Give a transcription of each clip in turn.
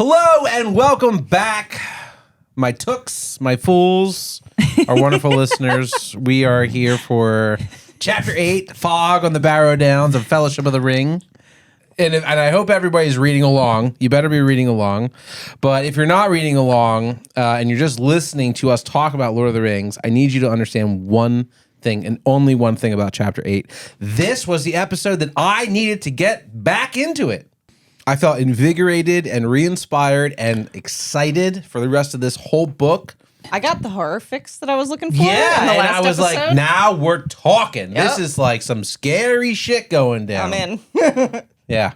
Hello and welcome back, my tooks, my fools, our wonderful listeners. We are here for Chapter 8, Fog on the Barrow-Downs of Fellowship of the Ring. And I hope everybody's reading along. You better be reading along. But if you're not reading along and you're just listening to us talk about Lord of the Rings, I need you to understand one thing and only one thing about Chapter 8. This was the episode that I needed to get back into it. I felt invigorated and re-inspired and excited for the rest of this whole book. I got the horror fix that I was looking for. Yeah, in the and last I was episode. like, now we're talking. Yep. This is like some scary shit going down. I'm in. Yeah.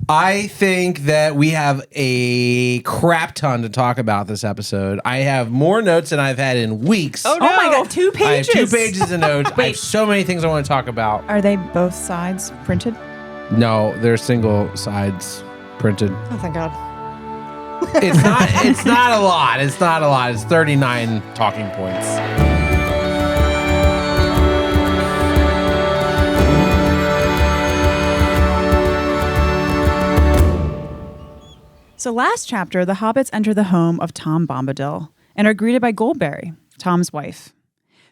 I think that we have a crap ton to talk about this episode. I have more notes than I've had in weeks. Oh, no. Oh my God, 2 pages. I have 2 pages of notes. I have so many things I want to talk about. Are they both sides printed? No, they're single sides printed. Oh, thank God. It's not a lot. It's not a lot. It's 39 talking points. So last chapter, the hobbits enter the home of Tom Bombadil and are greeted by Goldberry, Tom's wife.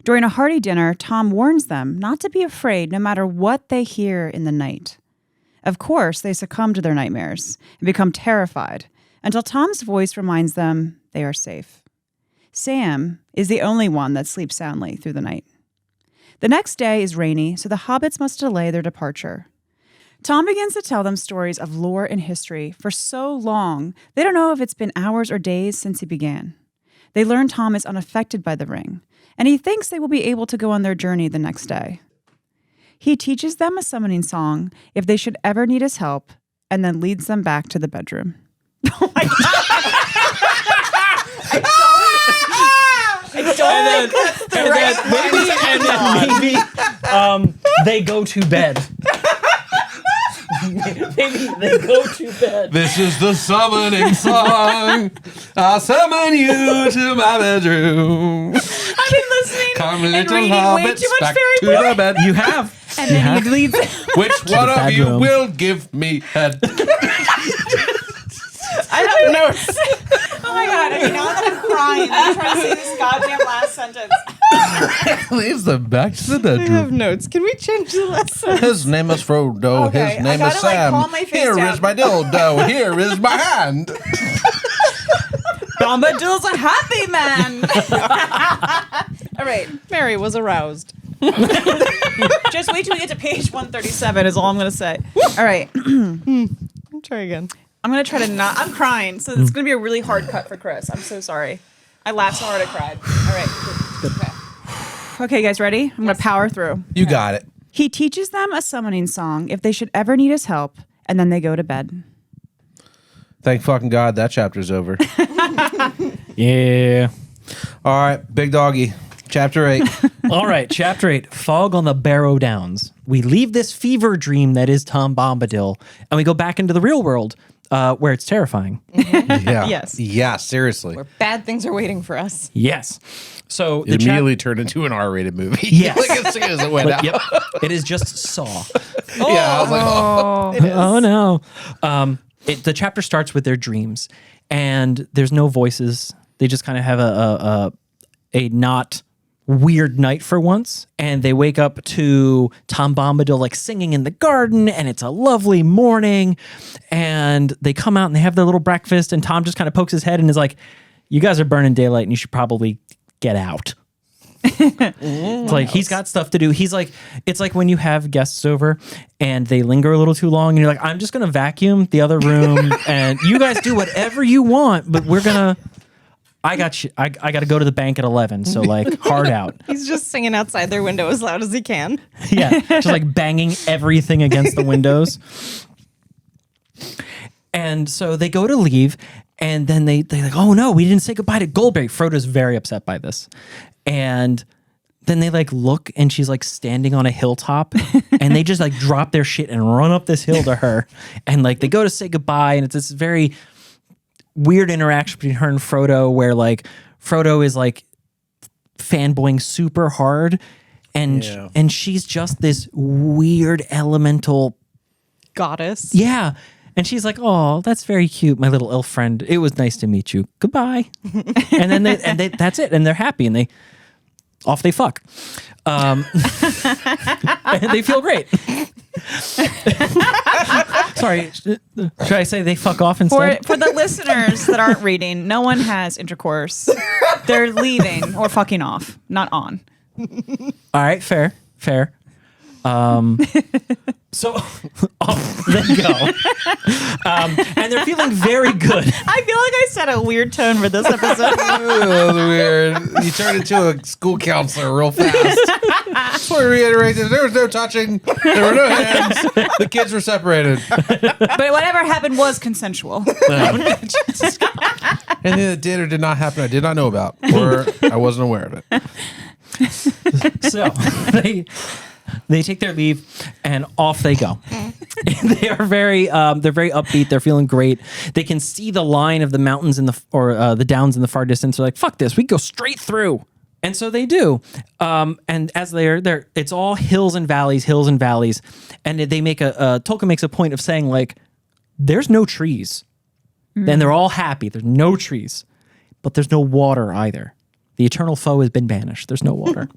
During a hearty dinner, Tom warns them not to be afraid no matter what they hear in the night. Of course, they succumb to their nightmares and become terrified until Tom's voice reminds them they are safe. Sam is the only one that sleeps soundly through the night. The next day is rainy, so the hobbits must delay their departure. Tom begins to tell them stories of lore and history for so long, they don't know if it's been hours or days since he began. They learn Tom is unaffected by the ring, and he thinks they will be able to go on their journey the next day. He teaches them a summoning song if they should ever need his help, and then leads them back to the bedroom. Oh my God. Maybe they go to bed. Maybe they go to bed. This is the summoning song. I'll summon you to my bedroom. I've been listening Come and little reading way hobbits too much back fairy to book. the bed. You have. And then he leads. Which one of you bedroom. will give me head? I have notes. Oh, my God. I mean, now that I'm crying, I'm trying to say this goddamn last sentence. Leaves them back to the I have bedroom. notes. Can we change the lesson? His name is Frodo. Okay, His name I is gotta, like, Sam. calm my face Here down. is my dildo. Here is my hand. Bombadil's a happy man. All right. Mary was aroused. Just wait till we get to page 137 is all I'm going to say. All right. Try again. I'm going to try to not. I'm crying, so it's going to be a really hard cut for Chris. I'm so sorry. I laughed so hard I cried. All right. Okay, guys, ready? I'm going to power through. You got it. He teaches them a summoning song if they should ever need his help, and then they go to bed. Thank fucking God that chapter's over. Yeah. All right, big doggy. Chapter 8. All right, Chapter 8, Fog on the Barrow-Downs. We leave this fever dream that is Tom Bombadil, and we go back into the real world, where it's terrifying. Yeah. Yes. Yeah, seriously. Where bad things are waiting for us. Yes. So It immediately turned into an R-rated movie. Yes. Like as soon as it went out. Yep. It is just Saw. Yeah, I was like, oh. Oh no. The chapter starts with their dreams, and there's no voices. They just kind of have a not weird night for once, and they wake up to Tom Bombadil like singing in the garden, and it's a lovely morning, and they come out and they have their little breakfast, and Tom just kind of pokes his head and is like, "You guys are burning daylight, and you should probably get out." It's like he's got stuff to do. He's like, it's like when you have guests over and they linger a little too long, and you're like, "I'm just gonna vacuum the other room, and you guys do whatever you want, but I got you. I got to go to the bank at 11, so like hard out." He's just singing outside their window as loud as he can. Yeah, just like banging everything against the windows. And so they go to leave, and then they like, "Oh no, we didn't say goodbye to Goldberry." Frodo's very upset by this, and then they like look, and she's like standing on a hilltop, and they just like drop their shit and run up this hill to her, and like they go to say goodbye, and it's this very weird interaction between her and Frodo, where like Frodo is like fanboying super hard, and she's just this weird elemental Goddess. yeah. And she's like, "Oh, that's very cute, my little elf friend. It was nice to meet you. Goodbye." And then that's it, and they're happy, and they fuck. And they feel great. Sorry, should I say they fuck off instead? For the listeners that aren't reading, no one has intercourse. They're leaving or fucking off, not on. All right, fair. So off they go. And they're feeling very good. I feel like I set a weird tone for this episode. That was weird. You turned into a school counselor real fast. Just want to reiterate this. There was no touching. There were no hands. The kids were separated. But whatever happened was consensual. Anything that did or did not happen, I did not know about, or I wasn't aware of it. So they take their leave and off they go. They are they're very upbeat. They're feeling great. They can see the line of the mountains in the downs in the far distance. They're like, "Fuck this, we go straight through." And so they do. And as they're it's all hills and valleys. And they make Tolkien makes a point of saying, like, there's no trees. Then they're all happy. There's no trees, but there's no water either. The eternal foe has been banished. There's no water.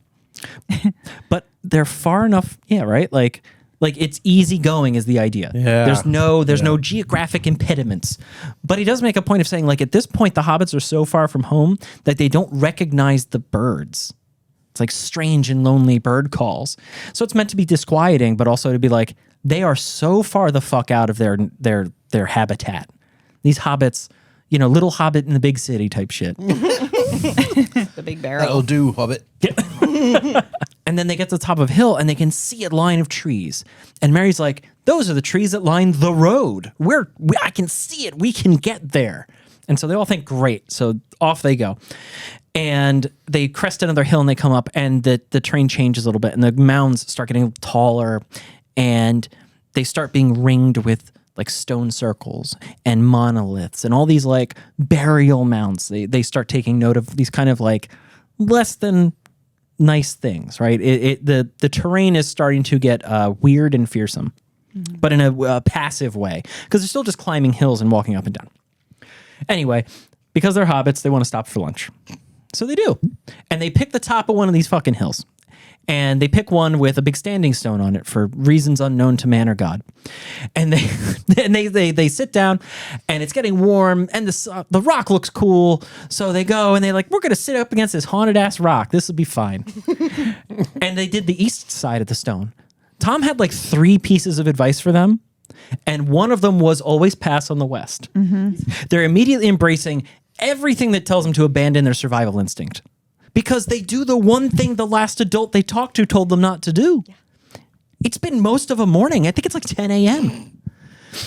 But they're far enough, yeah, right? Like it's easy going is the idea. Yeah. There's no geographic impediments. But he does make a point of saying, like, at this point, the hobbits are so far from home that they don't recognize the birds. It's like strange and lonely bird calls. So it's meant to be disquieting, but also to be like, they are so far the fuck out of their habitat. These hobbits, little hobbit in the big city type shit. The big barrel. That'll do, Hobbit. And then they get to the top of a hill and they can see a line of trees. And Mary's like, "Those are the trees that line the road. I can see it. We can get there." And so they all think, great. So off they go. And they crest another hill and they come up and the terrain changes a little bit and the mounds start getting taller and they start being ringed with like stone circles and monoliths and all these like burial mounds. They start taking note of these kind of like less than nice things, right? The terrain is starting to get weird and fearsome, but in a passive way because they're still just climbing hills and walking up and down. Anyway, because they're hobbits, they want to stop for lunch. So they do. And they pick the top of one of these fucking hills. And they pick one with a big standing stone on it for reasons unknown to man or God. And they sit down and it's getting warm and the rock looks cool. So they go and they like, we're going to sit up against this haunted ass rock. This will be fine. And they did the east side of the stone. Tom had like 3 pieces of advice for them. And one of them was always pass on the west. They're immediately embracing everything that tells them to abandon their survival instinct. Because they do the one thing the last adult they talked to told them not to do. Yeah. It's been most of a morning. I think it's like 10 a.m.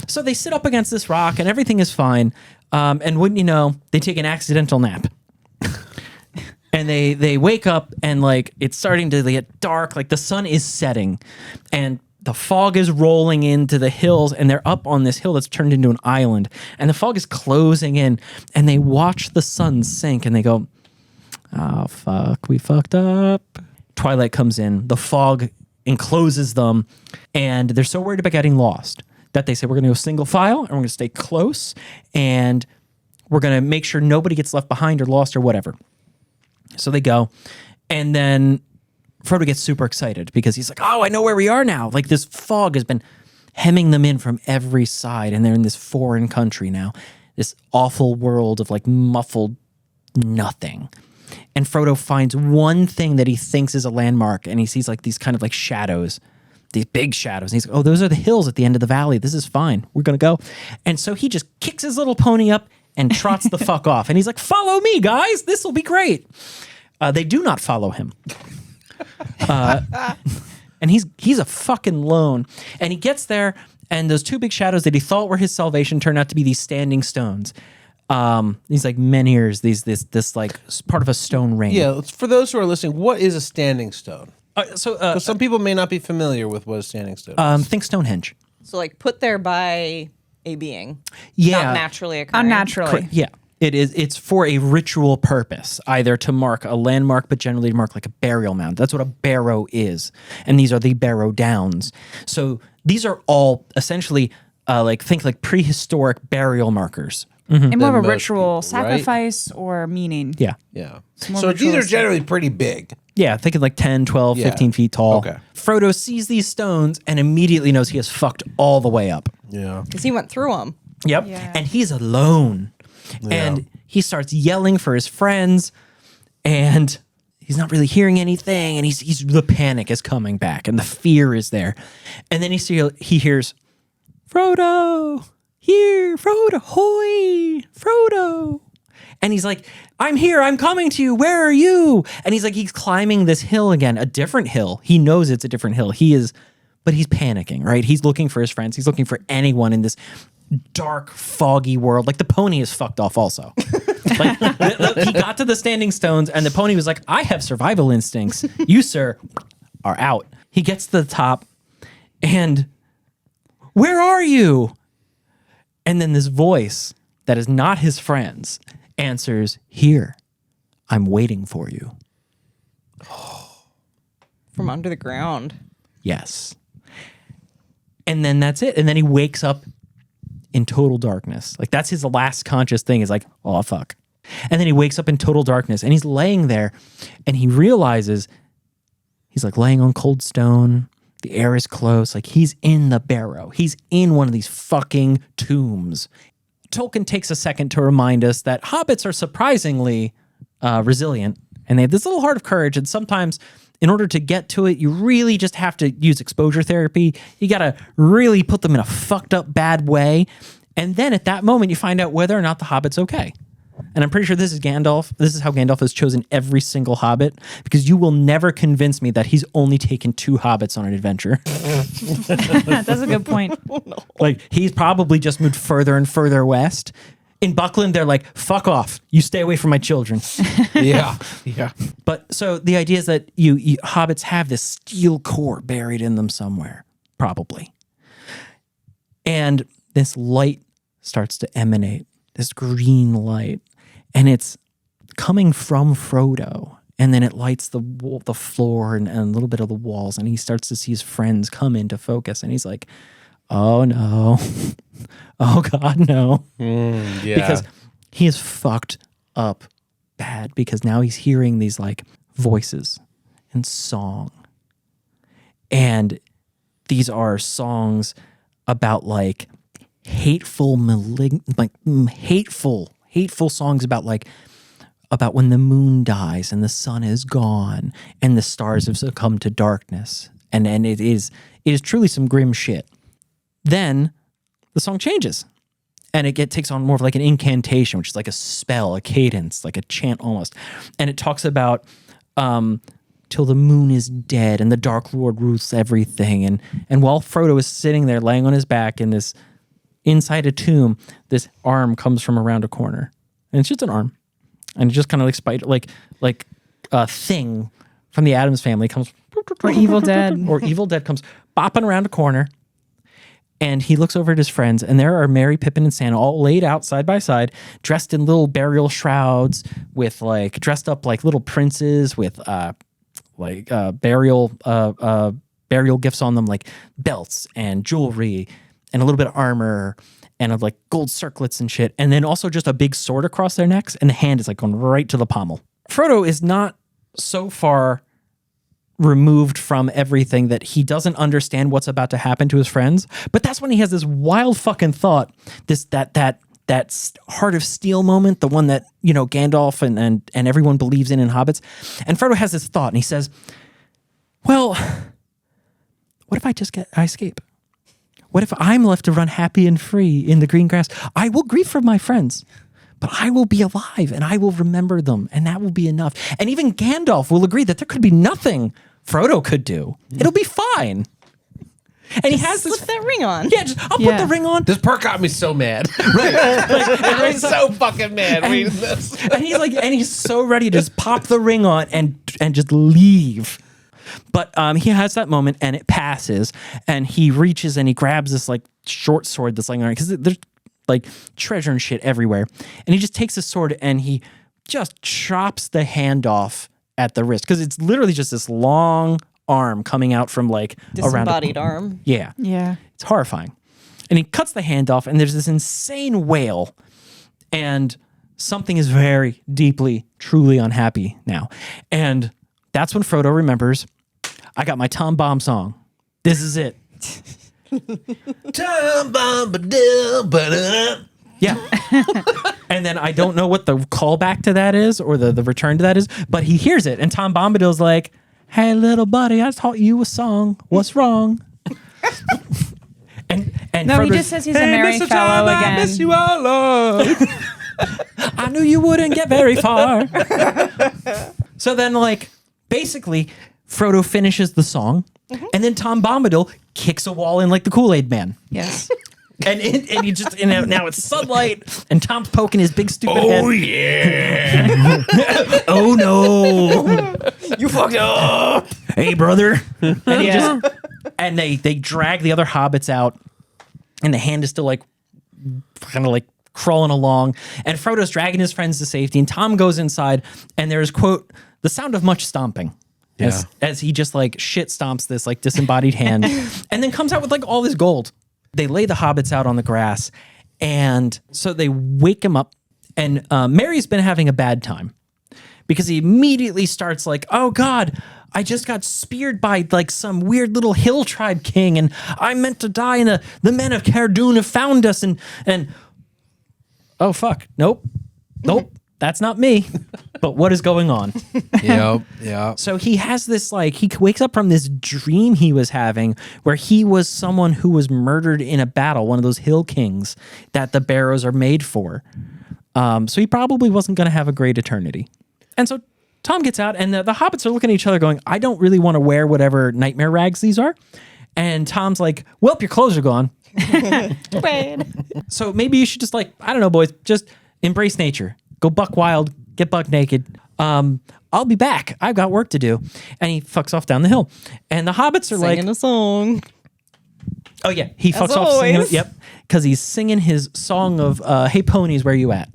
So they sit up against this rock and everything is fine. And wouldn't you know, they take an accidental nap. And they wake up and like it's starting to get dark. Like the sun is setting and the fog is rolling into the hills and they're up on this hill that's turned into an island. And the fog is closing in and they watch the sun sink and they go, "Oh, fuck, we fucked up." Twilight comes in, the fog encloses them, and they're so worried about getting lost that they say, we're going to go single file, and we're going to stay close, and we're going to make sure nobody gets left behind or lost or whatever. So they go, and then Frodo gets super excited because he's like, "Oh, I know where we are now." Like this fog has been hemming them in from every side, and they're in this foreign country now, this awful world of like muffled nothing. And Frodo finds one thing that he thinks is a landmark, and he sees like these kind of like shadows, these big shadows. And he's like, "Oh, those are the hills at the end of the valley. This is fine. We're going to go." And so he just kicks his little pony up and trots the fuck off. And he's like, "Follow me, guys. This will be great." They do not follow him. And he's a fucking lone. And he gets there, and those 2 big shadows that he thought were his salvation turn out to be these standing stones. These like menhirs, this like part of a stone ring. Yeah, for those who are listening, what is a standing stone? So some people may not be familiar with what a standing stone is. think Stonehenge. So like put there by a being. Yeah. Not naturally occurring. Unnaturally. Yeah. It is. It's for a ritual purpose, either to mark a landmark, but generally to mark like a burial mound. That's what a barrow is. And these are the Barrow-Downs. So these are all essentially think like prehistoric burial markers. And more of a most people, ritual right? sacrifice or meaning. Yeah. Yeah. more So these are ritualistic. generally pretty big. Yeah, thinking like 10, 12, Yeah. 15 feet tall. Okay. Frodo sees these stones and immediately knows he has fucked all the way up. Yeah. Because he went through them. Yep. Yeah. And he's alone. And he starts yelling for his friends and he's not really hearing anything. And he's the panic is coming back and the fear is there. And then he hears, Frodo, here, Frodo, hoy, Frodo. And he's like, I'm here, I'm coming to you, where are you? And he's climbing this hill again, a different hill. He knows it's a different hill. But he's panicking, right? He's looking for his friends. He's looking for anyone in this dark, foggy world. Like the pony is fucked off also. Like he got to the standing stones and the pony was like, I have survival instincts. You, sir, are out. He gets to the top and where are you? And then this voice that is not his friend's answers, here, I'm waiting for you. From under the ground. Yes. And then that's it. And then he wakes up in total darkness. Like that's his last conscious thing is like, oh, fuck. And then he wakes up in total darkness and he's laying there and he realizes he's like laying on cold stone. The air is close. Like he's in the barrow. He's in one of these fucking tombs. Tolkien takes a second to remind us that hobbits are surprisingly resilient and they have this little heart of courage. And sometimes in order to get to it, you really just have to use exposure therapy. You got to really put them in a fucked up bad way. And then at that moment, you find out whether or not the hobbit's okay. And I'm pretty sure this is Gandalf. This is how Gandalf has chosen every single hobbit, because you will never convince me that he's only taken 2 hobbits on an adventure. That's a good point. Like, he's probably just moved further and further west. In Buckland, they're like, fuck off. You stay away from my children. Yeah. Yeah. But so the idea is that you hobbits have this steel core buried in them somewhere, probably. And this light starts to emanate, this green light, and it's coming from Frodo. And then it lights the floor and a little bit of the walls, and he starts to see his friends come into focus, and he's like, oh no. Oh God, no. Yeah. Because he is fucked up bad, because now he's hearing these like voices and song. And these are songs about like hateful songs about when the moon dies and the sun is gone and the stars have succumbed to darkness. And it is truly some grim shit. Then the song changes and it takes on more of like an incantation, which is like a spell, a cadence, like a chant almost. And it talks about till the moon is dead and the Dark Lord rules everything. And while Frodo is sitting there laying on his back in this inside a tomb, this arm comes from around a corner. And it's just an arm. And it just kind of like spider, like a thing from the Addams Family comes. Or Evil Dead. Or Evil Dead comes bopping around a corner. And he looks over at his friends, and there are Merry, Pippin, and Santa all laid out side by side, dressed in little burial shrouds, with like dressed up like little princes with burial gifts on them, like belts and jewelry and a little bit of armor and like gold circlets and shit. And then also just a big sword across their necks, and the hand is like going right to the pommel. Frodo is not so far removed from everything that he doesn't understand what's about to happen to his friends. But that's when he has this wild fucking thought, that heart of steel moment, the one that, you know, Gandalf and everyone believes in Hobbits. And Frodo has this thought and he says, well, what if I escape? What if I'm left to run happy and free in the green grass? I will grieve for my friends, but I will be alive and I will remember them, and that will be enough. And even Gandalf will agree that there could be nothing Frodo could do. It'll be fine. And he has this. Slip that ring on. Yeah, I'll put the ring on. This part got me so mad. I was so fucking mad reading this. And he's so ready to just pop the ring on and just leave. But he has that moment and it passes, and he reaches and he grabs this like short sword that's like, because there's like treasure and shit everywhere. And he just takes the sword and he just chops the hand off at the wrist, because it's literally just this long arm coming out from like around Disembodied arm. Yeah. Yeah. It's horrifying. And he cuts the hand off, and there's this insane wail. And something is very deeply, truly unhappy now. And that's when Frodo remembers, I got my Tom Bomb song. This is it. Tom Bombadil, but Yeah. And then I don't know what the callback to that is or the return to that is, but he hears it. And Tom Bombadil's like, hey, little buddy, I taught you a song. What's wrong? and No, he Frodo's, just says he's a merry fellow again. I miss you all, Lord. I knew you wouldn't get very far. So then, like, basically, Frodo finishes the song, and then Tom Bombadil kicks a wall in like the Kool-Aid Man. Yes. And he just now it's sunlight, and Tom's poking his big stupid head. Oh, yeah. Oh no! You fucked up. Hey, brother! And he and they drag the other hobbits out, and the hand is still like kind of like crawling along, and Frodo's dragging his friends to safety, and Tom goes inside, and there's, quote, the sound of much stomping. As he just like shit stomps this like disembodied hand, and then comes out with like all this gold. They lay the hobbits out on the grass, and so they wake him up, and Merry's been having a bad time because he immediately starts like, oh God, I just got speared by like some weird little hill tribe king, and I meant to die, and the men of Cardoon have found us, and oh fuck, nope, that's not me. But what is going on? Yep. So he has this, like, he wakes up from this dream he was having where he was someone who was murdered in a battle, one of those hill kings that the Barrows are made for. So he probably wasn't going to have a great eternity. And so Tom gets out, and the hobbits are looking at each other going, I don't really want to wear whatever nightmare rags these are. And Tom's like, well, your clothes are gone. Wait. So maybe you should just, like, I don't know, boys, just embrace nature. Go buck wild, get buck naked. I'll be back. I've got work to do. And he fucks off down the hill. And the hobbits are Singing a song. oh yeah, he fucks As off singing, always. yep, because he's singing his song of Hey Ponies, where you at?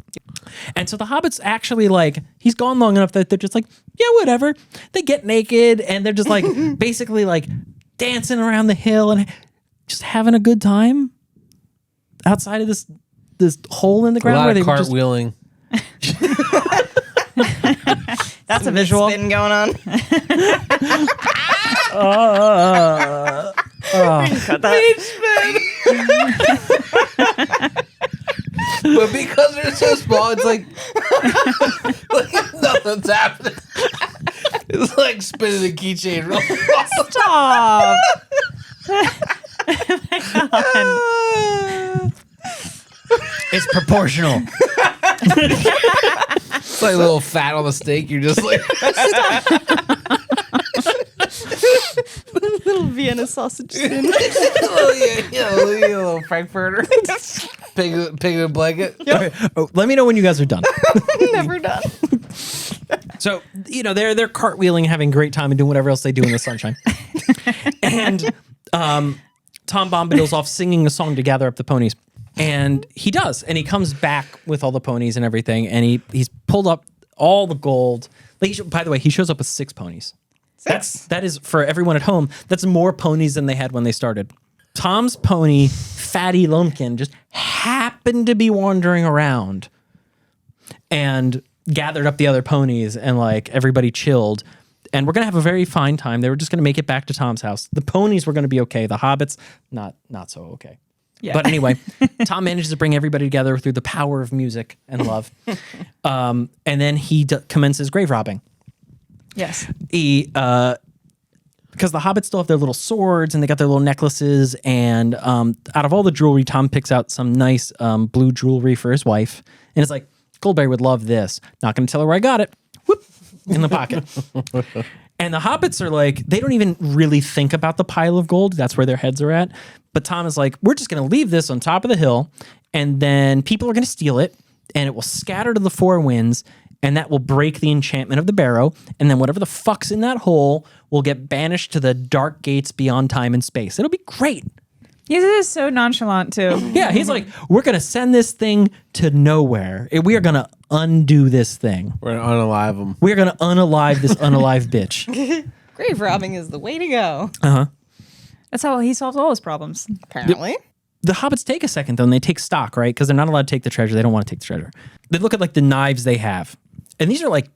And so the hobbits actually, like, he's gone long enough that they're just like, yeah, whatever. They get naked, and they're just like basically like dancing around the hill and just having a good time outside of this hole in the A ground lot where of they were just cartwheeling. That's a visual. Spin going on. Cut that. But because they're so small, it's like nothing's happening. It's like spinning a keychain real fast. Stop. it's proportional. It's like a little fat on the steak. You're just like, Little Vienna sausage spin. little Frankfurter. Pig in a blanket. Okay. Oh, let me know when you guys are done. Never done. So, you know, they're cartwheeling, having a great time, and doing whatever else they do in the sunshine. And Tom Bombadil's off singing a song to gather up the ponies. And he does. And he comes back with all the ponies and everything. And he's pulled up all the gold. Like, by the way, he shows up with 6 ponies. That is, for everyone at home, that's more ponies than they had when they started. Tom's pony, Fatty Lumpkin, just happened to be wandering around and gathered up the other ponies, and like everybody chilled. And we're gonna have a very fine time. They were just gonna make it back to Tom's house. The ponies were gonna be okay. The hobbits, not so okay. Yeah. But anyway, Tom manages to bring everybody together through the power of music and love. And then he commences grave robbing. Yes. Because the hobbits still have their little swords and they got their little necklaces. And out of all the jewelry, Tom picks out some nice blue jewelry for his wife. And it's like, Goldberry would love this. Not going to tell her where I got it. Whoop, in the pocket. And the hobbits are like, they don't even really think about the pile of gold. That's where their heads are at. But Tom is like, we're just going to leave this on top of the hill, and then people are going to steal it, and it will scatter to the 4 winds, and that will break the enchantment of the barrow, and then whatever the fuck's in that hole will get banished to the dark gates beyond time and space. It'll be great. He is so nonchalant too. Yeah, he's like, we're going to send this thing to nowhere. We are going to undo this thing. We're gonna unalive them. We are going to unalive this unalive bitch. Grave robbing is the way to go. Uh-huh. That's how he solves all his problems. Apparently. the hobbits take a second though, and they take stock, right? Because they're not allowed to take the treasure. They don't want to take the treasure. They look at like the knives they have, and these are like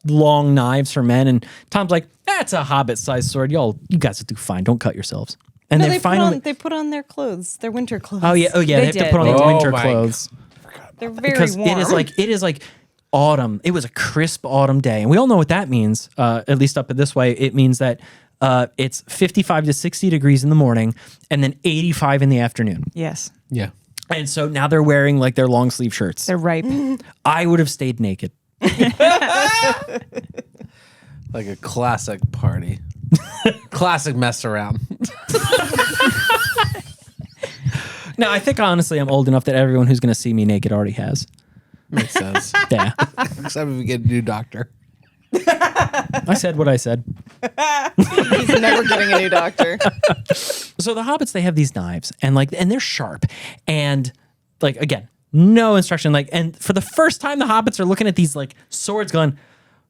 long knives for men. And Tom's like, "That's a hobbit-sized sword. You guys will do fine. Don't cut yourselves." And No, then finally, they put on their clothes, their winter clothes. oh yeah, they have to did. put on Oh their winter my clothes They're very because warm. it is like autumn. It was a crisp autumn day, and we all know what that means. At least up this way, it means that it's 55 to 60 degrees in the morning, and then 85 in the afternoon. Yes. Yeah. And so now they're wearing like their long sleeve shirts. They're ripe. I would have stayed naked. Like a classic party. Classic mess around. No, I think honestly I'm old enough that everyone who's going to see me naked already has. Makes sense. Yeah. Except if we get a new doctor. I said what I said. He's never getting a new doctor. So the hobbits, they have these knives and they're sharp and like, again, no instruction. Like, and for the first time the hobbits are looking at these like swords going,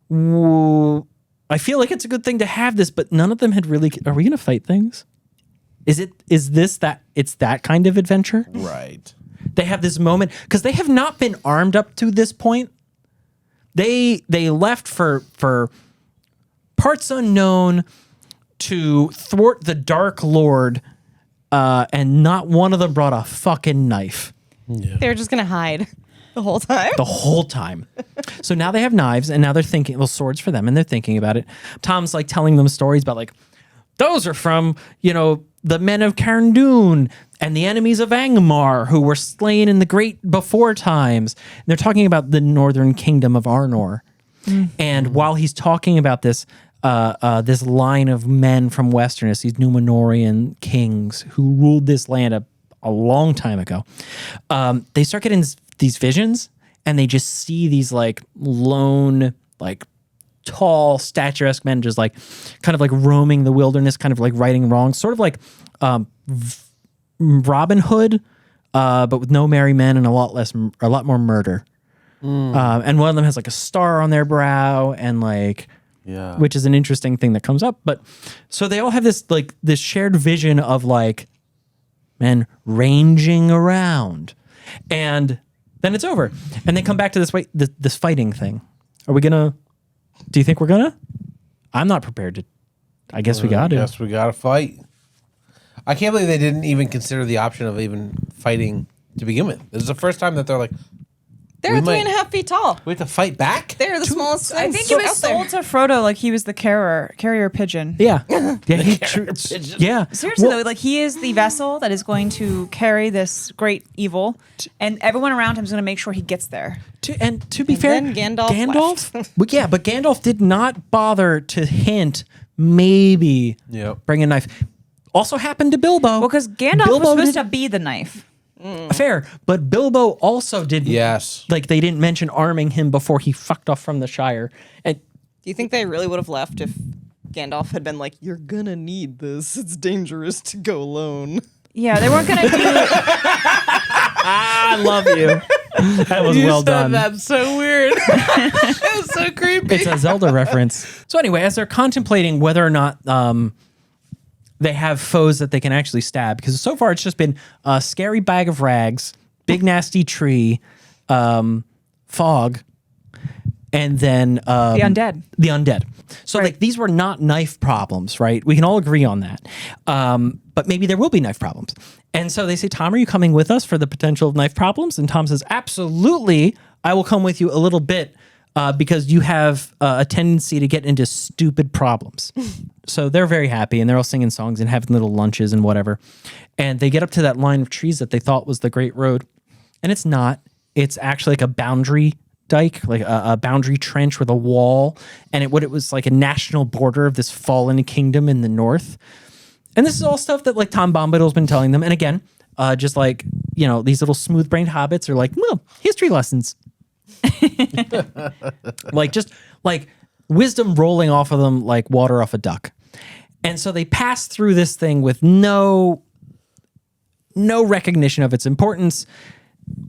whoa, I feel like it's a good thing to have this, but none of them had really, are we going to fight things? Is this that it's that kind of adventure? Right. They have this moment because they have not been armed up to this point. They left for parts unknown to thwart the Dark Lord, and not one of them brought a fucking knife They're just gonna hide the whole time. the whole time. So now they have knives, and now they're thinking, well, swords for them, and they're thinking about it. Tom's like telling them stories about like, those are from, the men of Carn-Dûn and the enemies of Angmar who were slain in the great before times. And they're talking about the northern kingdom of Arnor. And while he's talking about this, this line of men from Westerness, these Númenórean kings who ruled this land a long time ago, they start getting these visions, and they just see these like lone, like tall, statuesque men just like kind of like roaming the wilderness, kind of like righting wrongs, sort of like Robin Hood, but with no merry men and a lot more murder. And one of them has like a star on their brow, and like, Yeah. which is an interesting thing that comes up. But so they all have this shared vision of like men ranging around, and then it's over, and they come back to this fighting thing. Are we gonna? Do you think we're gonna? I'm not prepared to. I guess we got to. Yes, we got to fight. I can't believe they didn't even consider the option of even fighting to begin with. This is the first time that they're like, They're We 3.5 feet tall. we have to fight back? They're the smallest. I think things he was out there. sold to Frodo like he was the carrier pigeon. Yeah, yeah, yeah. Seriously Well, though, like he is the vessel that is going to carry this great evil, and everyone around him is going to make sure he gets there. to be fair, then Gandalf left. but yeah, but Gandalf did not bother to hint maybe Yep. bring a knife. Also happened to Bilbo. Well, because Gandalf Bilbo was supposed did- to be the knife. Fair, but Bilbo also didn't. Yes. Like they didn't mention arming him before he fucked off from the Shire. And Do you think they really would have left if Gandalf had been like, "You're gonna need this. It's dangerous to go alone." Yeah, they weren't going to do. I love you. That was well done. That's so weird. That was so creepy. It's a Zelda reference. So anyway, as they're contemplating whether or not they have foes that they can actually stab, because so far it's just been a scary bag of rags, big nasty tree, fog, and then The undead. The undead. So like these were not knife problems, right? We can all agree on that. But maybe there will be knife problems. And so they say, Tom, are you coming with us for the potential of knife problems? And Tom says, absolutely. I will come with you a little bit because you have a tendency to get into stupid problems. So they're very happy, and they're all singing songs and having little lunches and whatever. And they get up to that line of trees that they thought was the Great Road. And it's not. It's actually like a boundary dike, like a boundary trench with a wall. And it was like a national border of this fallen kingdom in the north. And this is all stuff that like Tom Bombadil's been telling them. And again, just like, these little smooth-brained hobbits are like, well, history lessons. Like just like wisdom rolling off of them like water off a duck. And so they pass through this thing with no recognition of its importance.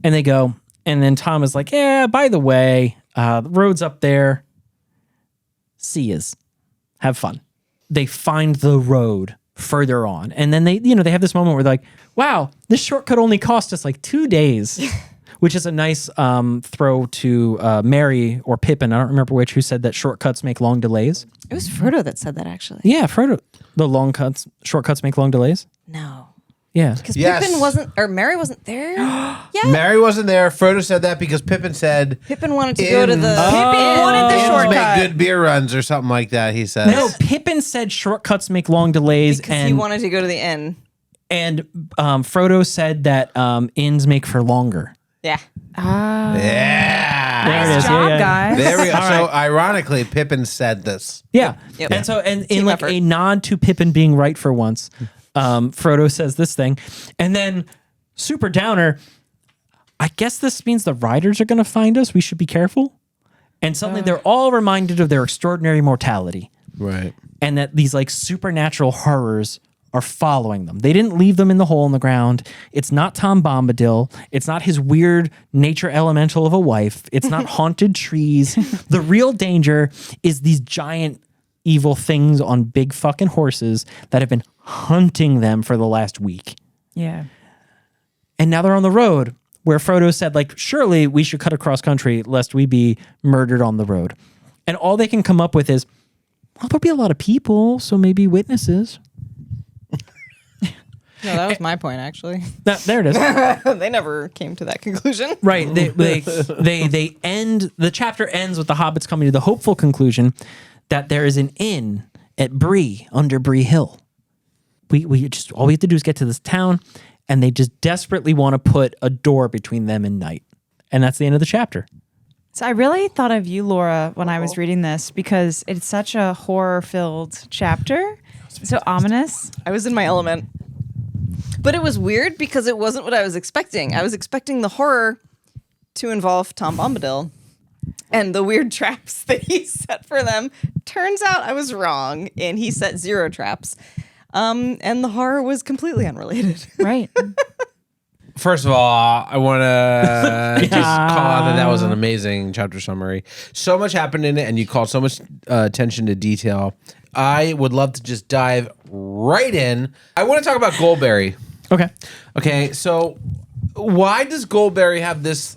And they go, and then Tom is like, yeah, by the way, the road's up there. See yous. Have fun. They find the road further on. And then they have this moment where they're like, wow, this shortcut only cost us like 2 days, which is a nice throw to Mary or Pippin. I don't remember which, who said that shortcuts make long delays. It was Frodo that said that, actually. Yeah, Frodo. The shortcuts make long delays. No. Yeah. Because Yes. Pippin wasn't, or Mary wasn't there. Yeah. Mary wasn't there. Frodo said that because Pippin said Pippin wanted to go to the. Pippin wanted the inns shortcut. make good beer runs or something like that. He said. No, Pippin said shortcuts make long delays, Because he wanted to go to the inn. and Frodo said that inns make for longer. Yeah. Yeah. There it Nice is. job, Yeah, yeah. guys. There we go. So ironically, Pippin said this. Yeah. Yep. And so, and in Team like effort. a nod to Pippin being right for once, Frodo says this thing, and then super downer. I guess this means the riders are going to find us. We should be careful. And suddenly they're all reminded of their extraordinary mortality, Right. and that these like supernatural horrors are following them. They didn't leave them in the hole in the ground. It's not Tom Bombadil. It's not his weird nature elemental of a wife. It's not haunted trees. The real danger is these giant evil things on big fucking horses that have been hunting them for the last week. Yeah. And now they're on the road where Frodo said, like, surely we should cut across country lest we be murdered on the road. And all they can come up with is, well, there'll be a lot of people, so maybe witnesses. No, that was my point, actually. There it is. They never came to that conclusion. Right. They end, the chapter ends with the hobbits coming to the hopeful conclusion that there is an inn at Bree, under Bree Hill. We just, all we have to do is get to this town, and they just desperately want to put a door between them and night. And that's the end of the chapter. So I really thought of you, Laura, when I was reading this because it's such a horror-filled chapter. So ominous. I was in my element. But it was weird because it wasn't what I was expecting. I was expecting the horror to involve Tom Bombadil and the weird traps that he set for them. Turns out I was wrong, and he set 0 traps. And the horror was completely unrelated. Right. First of all, I want to just call out that was an amazing chapter summary. So much happened in it, and you called so much attention to detail. I would love to just dive right in. I want to talk about Goldberry. Okay. Okay, so why does Goldberry have this?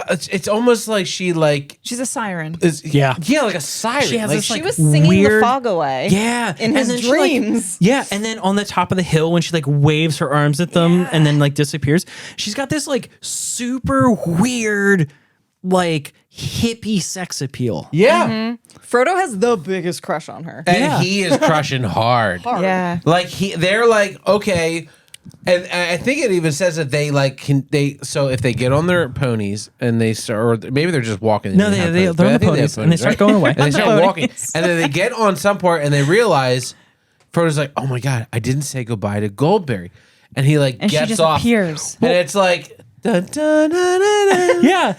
It's almost like she's a siren. Yeah. like a siren. She has Like, this, She like, was singing weird- the fog away. Yeah. In his then she, like- dreams. yeah. And then on the top of the hill, when she like waves her arms at them and then like disappears, she's got this like super weird, like hippie sex appeal. yeah, Frodo has the biggest crush on her. and Yeah. he is crushing hard. Yeah. Like they're like, okay, and I think it even says that they like so if they get on their ponies and they start, or maybe they're just walking. No, didn't they're have on the but I think they ponies have and they start right? going away. And they start Ponies. walking, and then they get on some part and they realize Frodo's like, oh my god, I didn't say goodbye to Goldberry, and he like And she gets just off, appears. and it's like. Dun, dun, dun, dun, dun. Yeah.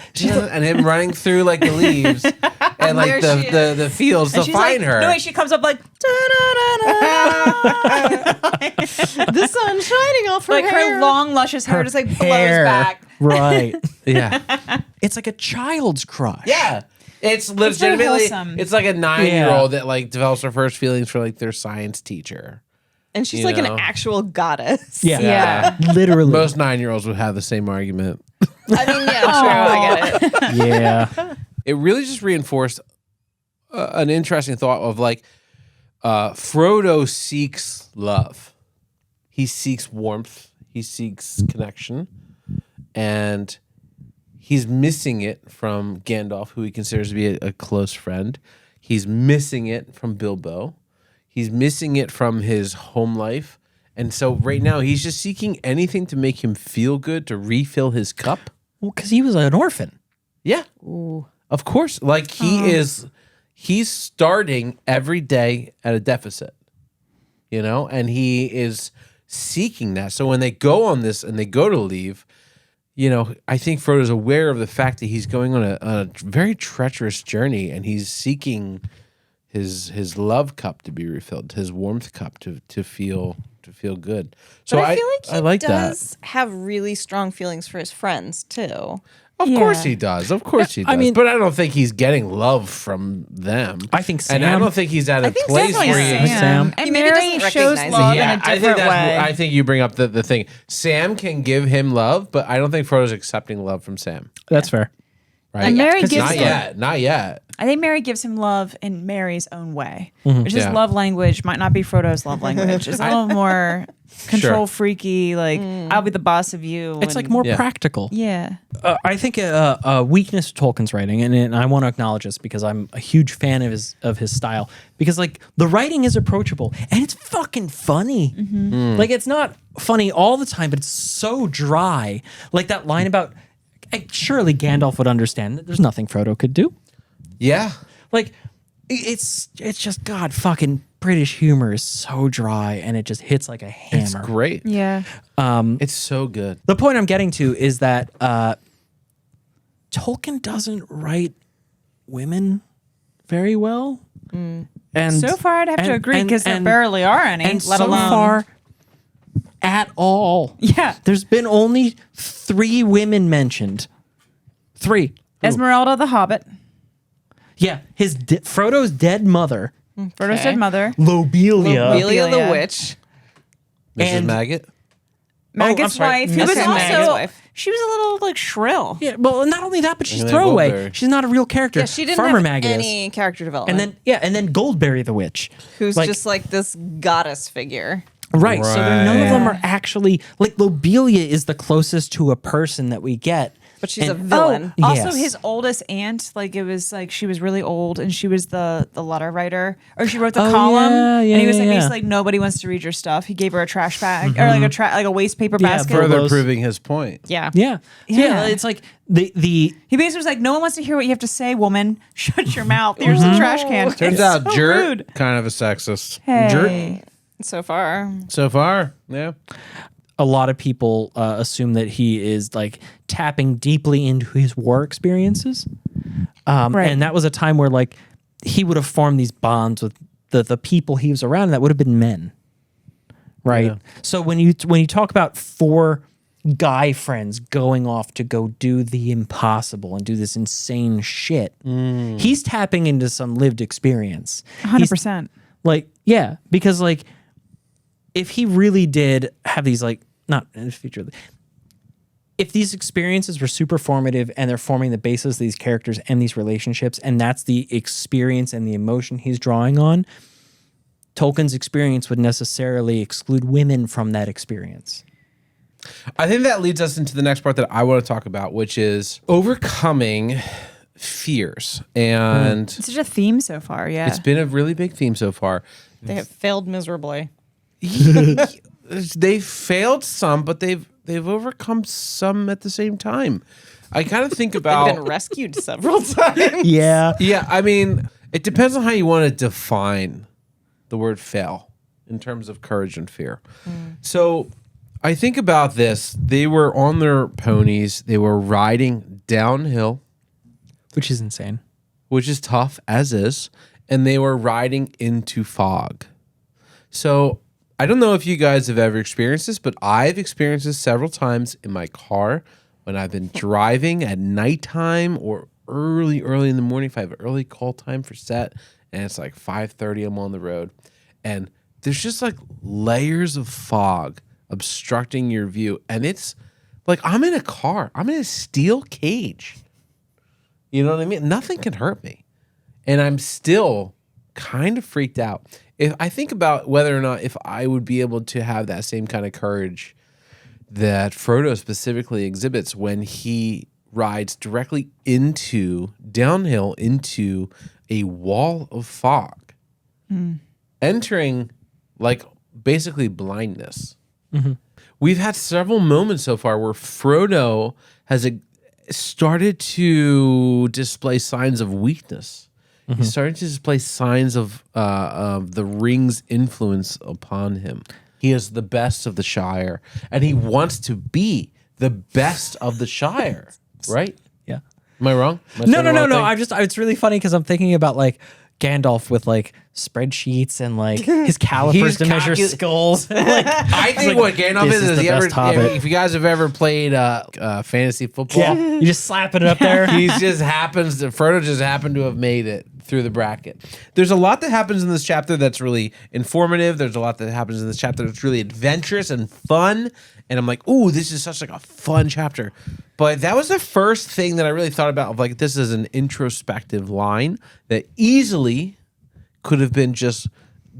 And him running through like the leaves and like there she is. the fields to She's find like, her. No, wait, she comes up like, The sun shining off her like hair. her long, luscious hair just like blows Hair. back. Right. Yeah. It's like a child's crush. Yeah. It's very legitimately, wholesome. it's like a 9-year-old that like develops her first feelings for like their science teacher. And she's You like know. an actual goddess. Yeah. Yeah. Literally. Most 9-year-olds would have the same argument. I mean, yeah, true. I get it. Yeah. It really just reinforced an interesting thought of like Frodo seeks love. He seeks warmth. He seeks connection. And he's missing it from Gandalf, who he considers to be a close friend. He's missing it from Bilbo. He's missing it from his home life. And so right now he's just seeking anything to make him feel good, to refill his cup. Well, because he was an orphan. Yeah. Of course. Like he's starting every day at a deficit, you know, and he is seeking that. So when they go on this and they go to leave, you know, I think Frodo's aware of the fact that he's going on a very treacherous journey, and he's seeking his love cup to be refilled, his warmth cup to feel good. So But I feel like he I like does have really strong feelings for his friends too. Of course he does. Of course he does. I mean- but I don't think he's getting love from them. I think and I Sam- don't think he's at a think place definitely where he. Sam. And He maybe Mary doesn't shows recognize love it. in a different way. I think you bring up the thing. Sam can give him love, but I don't think Frodo's accepting love from Sam. That's fair. Right? And Mary 'Cause gives not him- yet. Not yet. I think Mary gives him love in Mary's own way. Mm-hmm. Which his Yeah. love language might not be Frodo's love language. It's a little more control freaky, like, I'll be the boss of you. It's like and- more Yeah. practical. Yeah. I think a weakness of Tolkien's writing, and I want to acknowledge this because I'm a huge fan of his style. Because like the writing is approachable and it's fucking funny. Like it's not funny all the time, but it's so dry. Like that line about surely Gandalf would understand that there's nothing Frodo could do. Yeah. Like it's just God fucking British humor is so dry and it just hits like a hammer. It's great. Yeah. It's so good. The point I'm getting to is that Tolkien doesn't write women very well. And So far, I'd have to agree because there barely are any, and let so alone. far at all. Yeah. There's been only 3 women mentioned. 3. Esmeralda the Hobbit, Yeah, Frodo's dead mother, Frodo's dead mother, Lobelia. Lobelia the Lobelia. witch. Mrs. And- Maggot. Maggot's sorry. wife, who was Mrs. Maggot's also wife. she was a little like shrill. Yeah, well, not only that, but she's And then throwaway. Goldberry. She's not a real character. Yeah, she didn't Farmer have Maggot is. any character development. And then Goldberry the witch, who's like- just like this goddess figure. right. So none of them Right. are actually like Lobelia is the closest to a person that we get, But she's a And- villain. Oh, also Yes. his oldest aunt, like it was like she was really old and she was the letter writer, or she wrote the Oh, column. yeah, and he was like, yeah. basically like nobody wants to read your stuff. He gave her a trash bag or like a waste paper Yeah, basket. Further those- proving his point. Yeah. Yeah. Yeah. It's like the He basically was like, no one wants to hear what you have to say, woman. Shut your mouth. Here's the trash can. Turns It's out so Jert rude. kind of a sexist. Hey. So far. So far, yeah. a lot of people assume that he is like tapping deeply into his war experiences. Right. And that was a time where like he would have formed these bonds with the people he was around that would have been men. Right. Yeah. So when you talk about 4 guy friends going off to go do the impossible and do this insane shit, he's tapping into some lived experience. 100%. Like, yeah, because like if he really did have these like not in the future, if these experiences were super formative and they're forming the basis of these characters and these relationships, and that's the experience and the emotion he's drawing on, Tolkien's experience would necessarily exclude women from that experience. I think that leads us into the next part that I want to talk about, which is overcoming fears. And It's such a theme so far. Yeah. it's been a really big theme so far. They have failed miserably. They've failed some, but they've overcome some at the same time. I kind of think They've about been rescued several times. Yeah. yeah, I mean, it depends on how you want to define the word fail in terms of courage and fear. So I think about this. They were on their ponies. They were riding downhill, Which is insane. which is tough as is, and they were riding into fog. So I don't know if you guys have ever experienced this, but I've experienced this several times in my car when I've been driving at nighttime or early in the morning. If I have an early call time for set and it's like 5:30, I'm on the road, and there's just like layers of fog obstructing your view, and it's like I'm in a car. I'm in a steel cage. You know what I mean? Nothing can hurt me. And I'm still kind of freaked out. If I think about whether or not if I would be able to have that same kind of courage that Frodo specifically exhibits when he rides directly downhill into a wall of fog, entering like basically blindness. We've had several moments so far where Frodo has started to display signs of weakness. He's starting to display signs of the ring's influence upon him. He is the best of the Shire, and he wants to be the best of the Shire, right? Yeah. Am I wrong? Am I No, saying no, the no, wrong no. thing? It's really funny because I'm thinking about like, Gandalf with like spreadsheets and like his calipers to measure skulls. Like, I think what Gandalf this is the he ever, best Hobbit. if you guys have ever played fantasy football, yeah, you just slapping it up there. Frodo just happened to have made it through the bracket. There's a lot that happens in this chapter that's really informative. There's a lot that happens in this chapter that's really adventurous and fun. And I'm like, ooh, this is such like a fun chapter. But that was the first thing that I really thought about of like, this is an introspective line that easily could have been just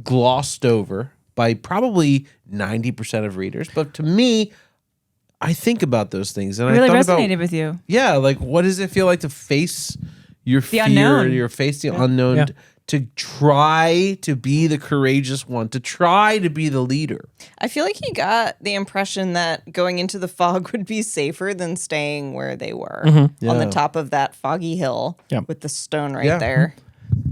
glossed over by probably 90% of readers. But to me, I think about those things. And Really I thought resonated about, with you. yeah, like what does it feel like to face your fear, unknown. your face the unknown, Yeah. to try to be the courageous one, to try to be the leader. I feel like he got the impression that going into the fog would be safer than staying where they were on Yeah. the top of that foggy hill Yeah. with the stone right Yeah. there.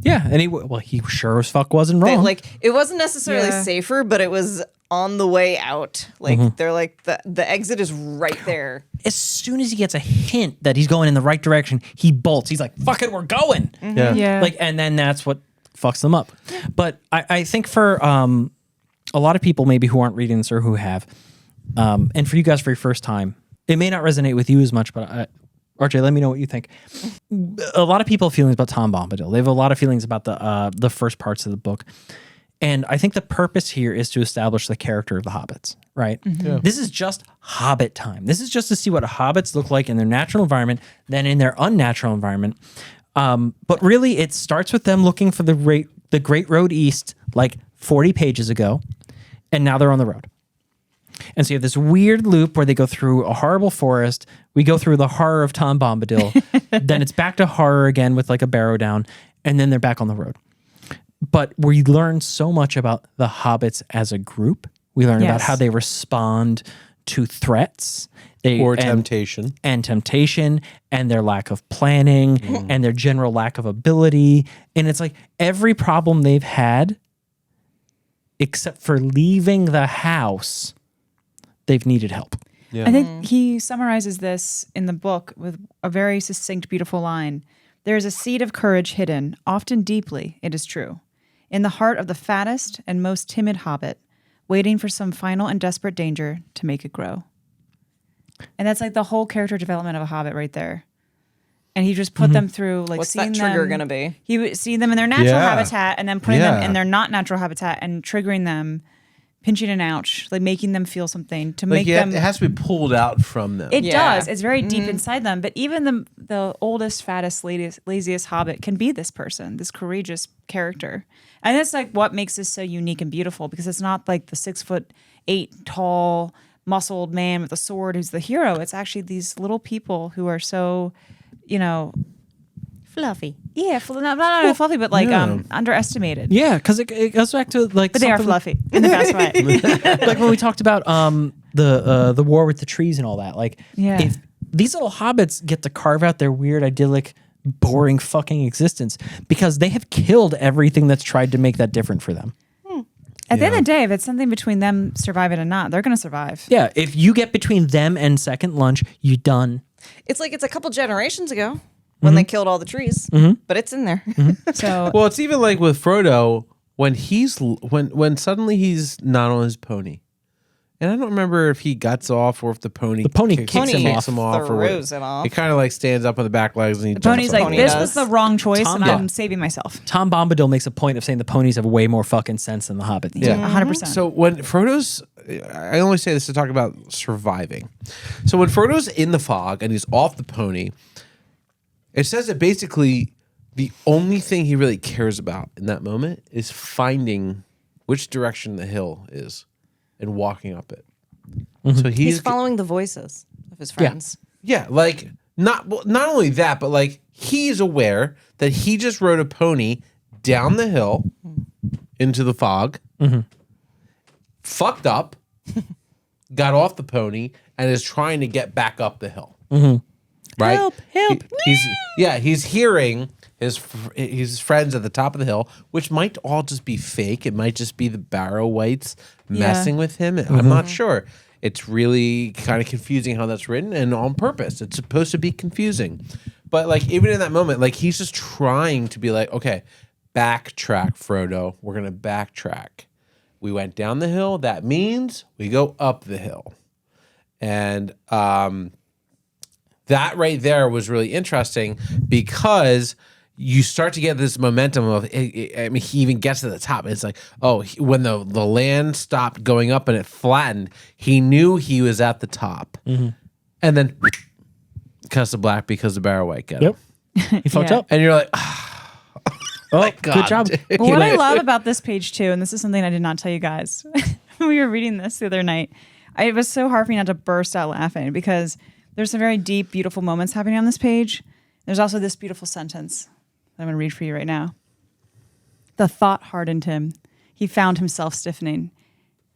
Yeah, and he sure as fuck wasn't They, wrong. like it wasn't necessarily Yeah. safer, but it was on the way out. Like they're like the exit is right there. as soon as he gets a hint that he's going in the right direction, he bolts. He's like, "Fuck it, we're going." Yeah. Yeah. Like, and then that's what fucks them up. But I think for a lot of people maybe who aren't reading this or who have, and for you guys for your first time, it may not resonate with you as much. But RJ, let me know what you think. A lot of people have feelings about Tom Bombadil. They have a lot of feelings about the first parts of the book. And I think the purpose here is to establish the character of the hobbits, right? Yeah. This is just hobbit time. This is just to see what hobbits look like in their natural environment, then in their unnatural environment. But really, it starts with them looking for the Great Road East like 40 pages ago, and now they're on the road. And so you have this weird loop where they go through a horrible forest. We go through the horror of Tom Bombadil. Then it's back to horror again with like a Barrow-Down, and then they're back on the road. But we learn so much about the hobbits as a group. We learn about Yes. how they respond to threats Temptation. and temptation and their lack of planning and their general lack of ability. And it's like every problem they've had, except for leaving the house, they've needed help. Yeah. I think he summarizes this in the book with a very succinct, beautiful line. There is a seed of courage hidden, often deeply, it is true, in the heart of the fattest and most timid hobbit, waiting for some final and desperate danger to make it grow. And that's like the whole character development of a hobbit right there. And he just put them through like What's seeing that trigger them, gonna be? He would see them in their natural Yeah. habitat and then putting them Yeah. in their not natural habitat and triggering them, pinching an ouch, like making them feel something to Like make them. it has to be pulled out from them. It Yeah. does. It's very deep inside them. But even the oldest, fattest, laziest hobbit can be this person, this courageous character. And that's like what makes this so unique and beautiful, because it's not like the 6'8" tall, muscled man with a sword who's the hero. It's actually these little people who are so, Fluffy. yeah, not only fluffy, but like Yeah. underestimated. Yeah, because it goes back to like But they are something- fluffy in the best way. like when we talked about the war with the trees and all that. Like, Yeah. if these little hobbits get to carve out their weird, idyllic, boring fucking existence because they have killed everything that's tried to make that different for them. At the end of the day, if it's something between them surviving and not, they're going to survive. Yeah, if you get between them and second lunch, you done. It's like it's a couple generations ago when they killed all the trees, but it's in there. So Well, it's even like with Frodo when when suddenly he's not on his pony, and I don't remember if he guts off or if the pony kicks him off. or what. Throws him off. He kind of like stands up on the back legs and he the pony's jumps like, off. Pony this does. was the wrong choice, Tom- and yeah. I'm saving myself. Tom Bombadil makes a point of saying the ponies have way more fucking sense than the hobbits. Yeah. 100%. So when Frodo's, I only say this to talk about surviving. So when Frodo's in the fog and he's off the pony, it says that basically the only thing he really cares about in that moment is finding which direction the hill is and walking up it. So He's following the voices of his friends. yeah, like not only that, but like he's aware that he just rode a pony down the hill into the fog, fucked up, got off the pony, and is trying to get back up the hill. Right? Help! He's hearing his friends at the top of the hill, which might all just be fake. It might just be the Barrow-wights messing with him. I'm not sure. It's really kind of confusing how that's written, and on purpose. It's supposed to be confusing. But like even in that moment, like he's just trying to be like, okay, backtrack, Frodo. We're going to backtrack. We went down the hill. That means we go up the hill. And that right there was really interesting because you start to get this momentum of, I mean, he even gets to the top. It's like, when the land stopped going up and it flattened, he knew he was at the top. And then cuts to black because the Barrow White got him. He fucked up. And you're like, Oh, God, good job. dude. Well, what I love about this page too, and this is something I did not tell you guys when we were reading this the other night, it was so hard for me not to burst out laughing because there's some very deep, beautiful moments happening on this page. There's also this beautiful sentence that I'm going to read for you right now. The thought hardened him. He found himself stiffening.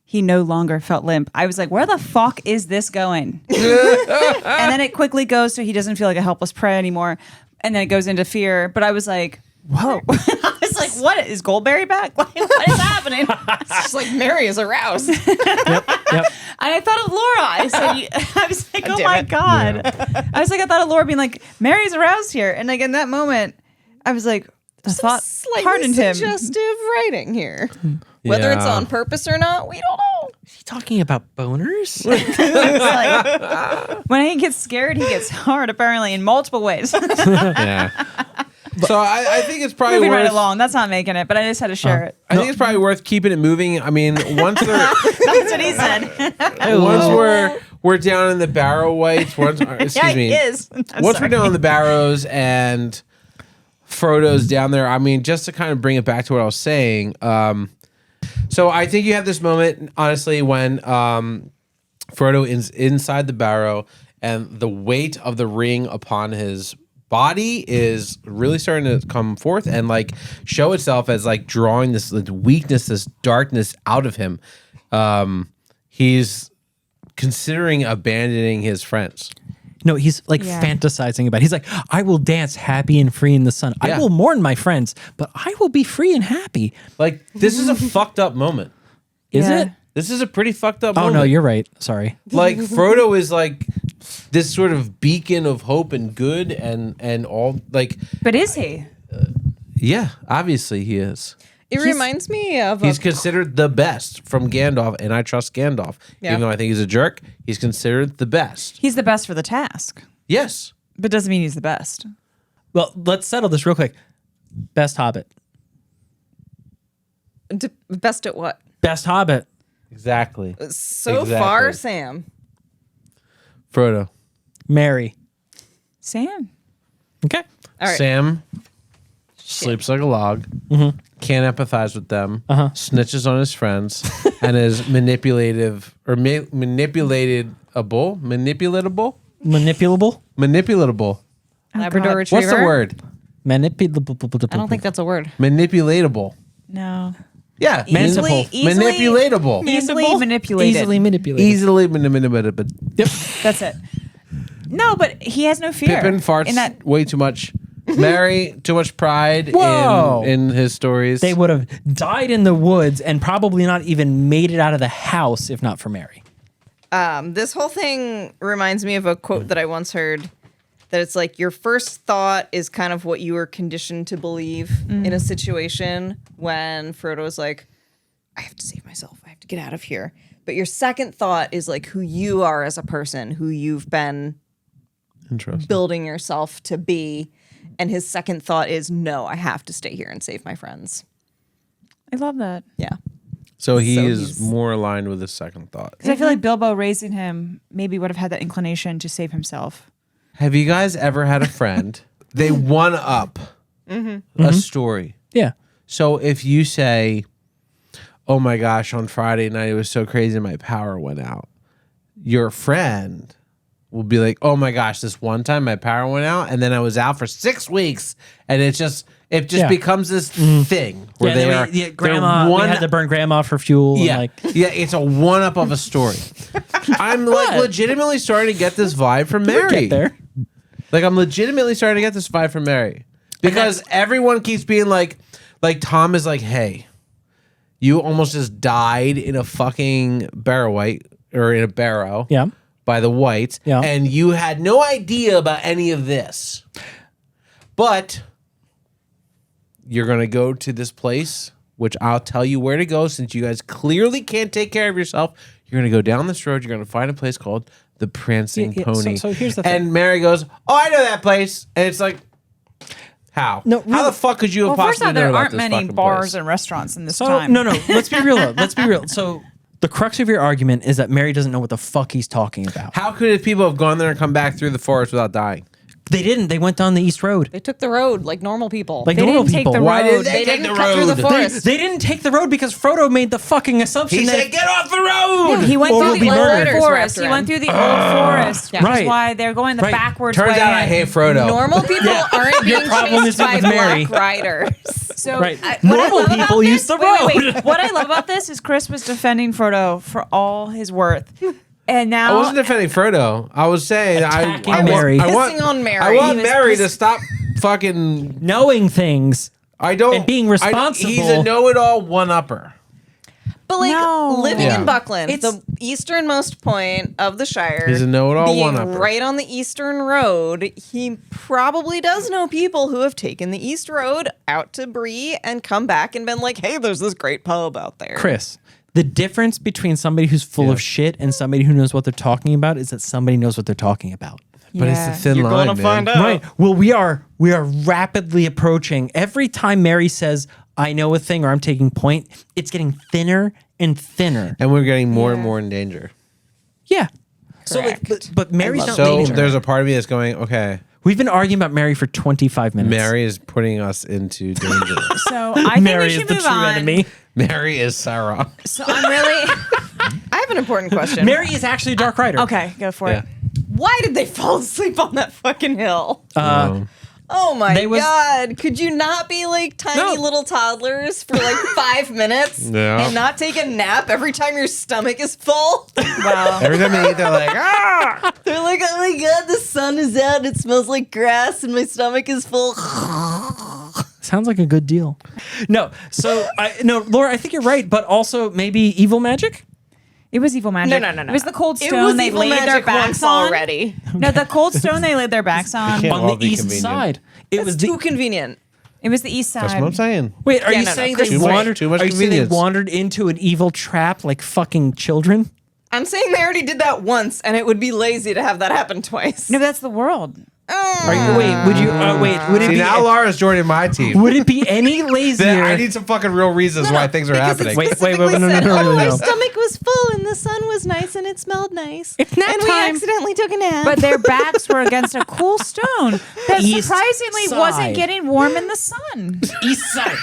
He no longer felt limp. I was like, where the fuck is this going? And then it quickly goes to he doesn't feel like a helpless prey anymore. And then it goes into fear. But I was like, whoa. I was like, what? Is Goldberry back? Like, what is happening? It's just like Mary is aroused. Yep. And I thought of Laura. I was like, oh Damn my it. God. I was like, I thought of Laura being like, Mary's aroused here. And like in that moment, I was like, the thought Slightly hardened him. suggestive writing here. Whether it's Yeah. on purpose or not, we don't know. Is he talking about boners? It's like, when he gets scared, he gets hard, apparently, in multiple ways. yeah. So I think it's probably Moving right worth. along. That's not making it, but I just had to share it. I think it's probably worth keeping it moving. I mean, once they're That's what he said. once we're down in the Barrow Whites. Excuse Yeah, me. he is. Once we're down in the Barrows and Frodo's down there, I mean, just to kind of bring it back to what I was saying. So I think you have this moment, honestly, when Frodo is inside the Barrow and the weight of the ring upon his body is really starting to come forth and like show itself as like drawing this weakness, this darkness out of him. He's considering abandoning his friends. No, he's like Yeah. fantasizing about it. He's like, I will dance happy and free in the sun. Yeah. I will mourn my friends, but I will be free and happy. Like, this is a fucked up moment. Is Yeah. it? This is a pretty fucked up Oh, moment. no, you're right. Sorry. Like, Frodo is like this sort of beacon of hope and good and all, like, But is he? yeah, obviously he is. It reminds me of He's considered the best from Gandalf, and I trust Gandalf. Yeah. Even though I think he's a jerk, he's considered the best. He's the best for the task, Yes. but doesn't mean he's the best. Well, let's settle this real quick. Best Hobbit. best at what? Best Hobbit. Exactly. So Exactly. far, Sam. Frodo. Mary. Sam. Okay. All right. Sam sleeps like a log. Can't empathize with them. Snitches on his friends and is manipulative or manipulatable. Manipulatable. Manipulatable. Labrador God. Retriever. What's the word? Manipulatable. I don't think that's a word. Manipulatable. No. Yeah. Easily- Manipulatable. Easily manipulated. Easily manipulated. Easily manipulated. Yep. That's it. No, but he has no fear. Pippin farts in that. way too much. Mary, too much pride Whoa. in his stories. They would have died in the woods and probably not even made it out of the house if not for Mary. This whole thing reminds me of a quote that I once heard that it's like your first thought is kind of what you were conditioned to believe in a situation when Frodo's like, I have to save myself. I have to get out of here. But your second thought is like who you are as a person, who you've been Interesting. building yourself to be. And his second thought is, no, I have to stay here and save my friends. I love that. Yeah. So he So is he's- more aligned with his second thought. Because I feel like Bilbo raising him maybe would have had that inclination to save himself. Have you guys ever had a friend? They one up a story. Yeah. So if you say, oh my gosh, on Friday night it was so crazy my power went out, your friend will be like, oh my gosh, this one time my power went out and then I was out for 6 weeks and it just Yeah. becomes this thing where they are grandma. they're We had to burn grandma for fuel. yeah, And like, yeah, it's a one up of a story. I'm like legitimately starting to get this vibe from Mary. get there. Like I'm legitimately starting to get this vibe from Mary because everyone keeps being like Tom is like, hey, you almost just died in a fucking barrow white or in a barrow Yeah. by the whites, Yeah. and you had no idea about any of this, but you're going to go to this place, which I'll tell you where to go since you guys clearly can't take care of yourself. You're going to go down this road. You're going to find a place called the Prancing Pony. So here's the thing. And Mary goes, oh, I know that place. And it's like, how? No, How the fuck could you have Well, first possibly off, there known about aren't this many fucking bars place? and restaurants in this So time. no. Let's be real. Let's be real. So the crux of your argument is that Mary doesn't know what the fuck he's talking about. How could people have gone there and come back through the forest without dying? They didn't. They went down the East Road. They took the road like normal people. Like They normal didn't take people. the Why road. did they take didn't the cut through the road? forest. They didn't take the road because Frodo made the fucking assumption He that said, get off the road! He went Or through we'll the be old murdered. forest. Wrapped He went around. through the old forest, which Right. is why they're going the Right. backwards Turns way. out I hate Frodo. Normal people aren't Your being problem chased isn't by with Mary. black riders. So Right. what I Normal love about people this- use the wait. road. What I love about this is Chris was defending Frodo for all his worth, and I now wasn't defending Frodo. I was saying Attacking I Mary. Pissing on Mary. I want He was Mary to stop fucking. knowing things. I don't. And being responsible. He's a know-it-all one-upper. But like No. living Yeah. in Buckland, It's- the easternmost point of the Shire, He's a know-it-all being one-upper. right on the eastern road, he probably does know people who have taken the east road out to Bree and come back and been like, "Hey, there's this great pub out there." Chris, the difference between somebody who's full of shit and somebody who knows what they're talking about is that somebody knows what they're talking about. But it's a thin You're line, gonna man. find out. Right. Well, we are rapidly approaching. Every time Mary says, "I know a thing" or "I'm taking point," it's getting thinner and thinner. And we're getting more and more in danger. Yeah. So, like, Correct. but Mary's not So danger. there's a part of me that's going, okay, We've been arguing about Mary for 25 minutes. Mary is putting us into danger. so I think Mary we is should the move true on. enemy. Mary is Sauron. So I'm really I have an important question. Mary is actually a Dark Rider. okay. Go for it. Why did they fall asleep on that fucking hill? Oh my They was- god! Could you not be like tiny No. little toddlers for like 5 minutes Yeah. and not take a nap every time your stomach is full? Well, Every time they eat, they're like, ah! They're like, oh my god, the sun is out, it smells like grass, and my stomach is full. Sounds like a good deal. No. So, Laura, I think you're right, but also maybe evil magic? it was evil magic. No. It was the cold It stone was they evil laid their magic backs once on already. No, the cold stone they laid their backs on. Can't all On the be east convenient. side. It was It's too convenient. It was the east side. That's what I'm saying. Wait, are Yeah, you no, saying Chris, they Too much- wandered? too much Are you saying they convenience. wandered into an evil trap like fucking children? I'm saying they already did that once, and it would be lazy to have that happen twice. No, that's the world. Are you, wait, would you? Would it See, be? now Laura's joining my team. Would it be any Then lazier? I need some fucking real reasons why things are because happening. It Wait, specifically no, said, no, my no. stomach was full and the sun was nice and it smelled nice. It's nap and we time. accidentally took a nap. But their backs were against a cool stone that East surprisingly side. wasn't getting warm in the sun. East side.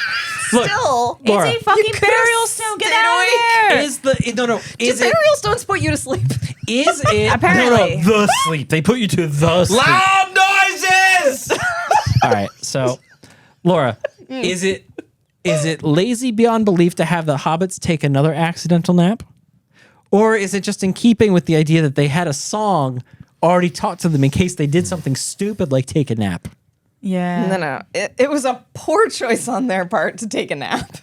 Look, still, Laura, It's a fucking could've burial stone. Get stayed out awake. of here. is the no? Is it? burial stones put you to sleep. Is it? Apparently. no, the sleep. They put you to the sleep. Loud noises! All right, so Laura, is it lazy beyond belief to have the hobbits take another accidental nap? Or is it just in keeping with the idea that they had a song already taught to them in case they did something stupid like take a nap? Yeah. No. It was a poor choice on their part to take a nap.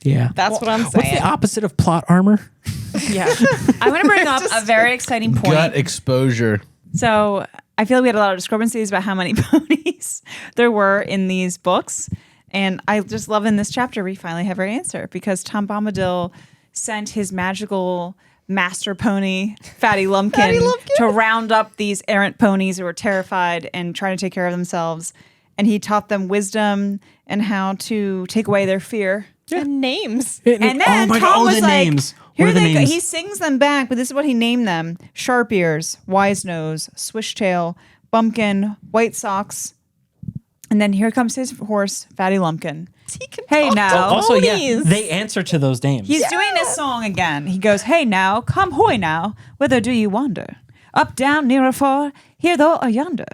Yeah. That's what I'm saying. What's the opposite of plot armor? Yeah. I'm going to bring up a very exciting point. Gut exposure. So I feel we had a lot of discrepancies about how many ponies there were in these books. And I just love in this chapter, we finally have our answer because Tom Bombadil sent his magical master pony, Fatty Lumpkin, to round up these errant ponies who were terrified and trying to take care of themselves. And he taught them wisdom and how to take away their fear. And names. And then Tom was the like, names. here What are the they go. names? He sings them back, but this is what he named them: Sharp Ears, Wise Nose, Swish Tail, Bumpkin, White Socks. And then here comes his horse, Fatty Lumpkin. He can Hey, talk now. to Also, yeah, ponies. they answer to those names. He's doing this song again. He goes, hey now, come hoy now, whither do you wander? Up, down, near or far, here though or yonder.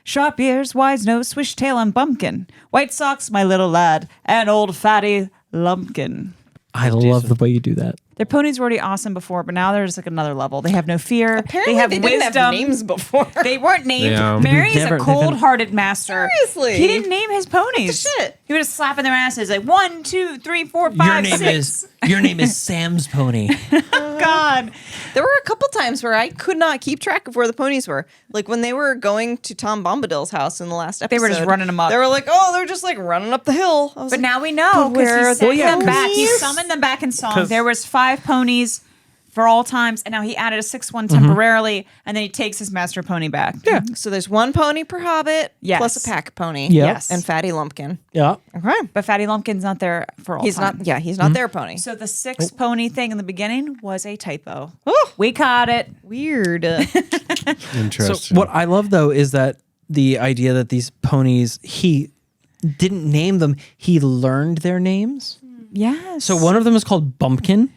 Sharp ears, wise nose, swish tail, and bumpkin. White socks, my little lad, and old Fatty Lumpkin. I love the way you do that. Their ponies were already awesome before, but now they're just like another level. They have no fear. Apparently, they have they wisdom. didn't have names before. They weren't named. Yeah. Mary's They've a never- cold-hearted master. Seriously? He didn't name his ponies. Shit. He would just slap in their asses like 1, 2, 3, 4, 5, 6. Your name is Sam's pony. God. There were a couple times where I could not keep track of where the ponies were. Like when they were going to Tom Bombadil's house in the last episode. They were just running amok. They were like, oh, they're just like running up the hill. I was But like, now we know where because he are sent the them back. He ponies? summoned them back in song. 'Cause- There was 5 ponies for all times, and now he added a 6th one temporarily, and then he takes his master pony back. Yeah. so there's one pony per hobbit Yes. plus a pack pony. Yeah. Yes. And Fatty Lumpkin. Yeah. Okay. But Fatty Lumpkin's not there for all He's time. not, yeah, he's not their pony. So the 6th pony thing in the beginning was a typo. Oh, We caught it. weird. Interesting. So what I love though is that the idea that these ponies, he didn't name them, he learned their names. Yes. So one of them is called Bumpkin.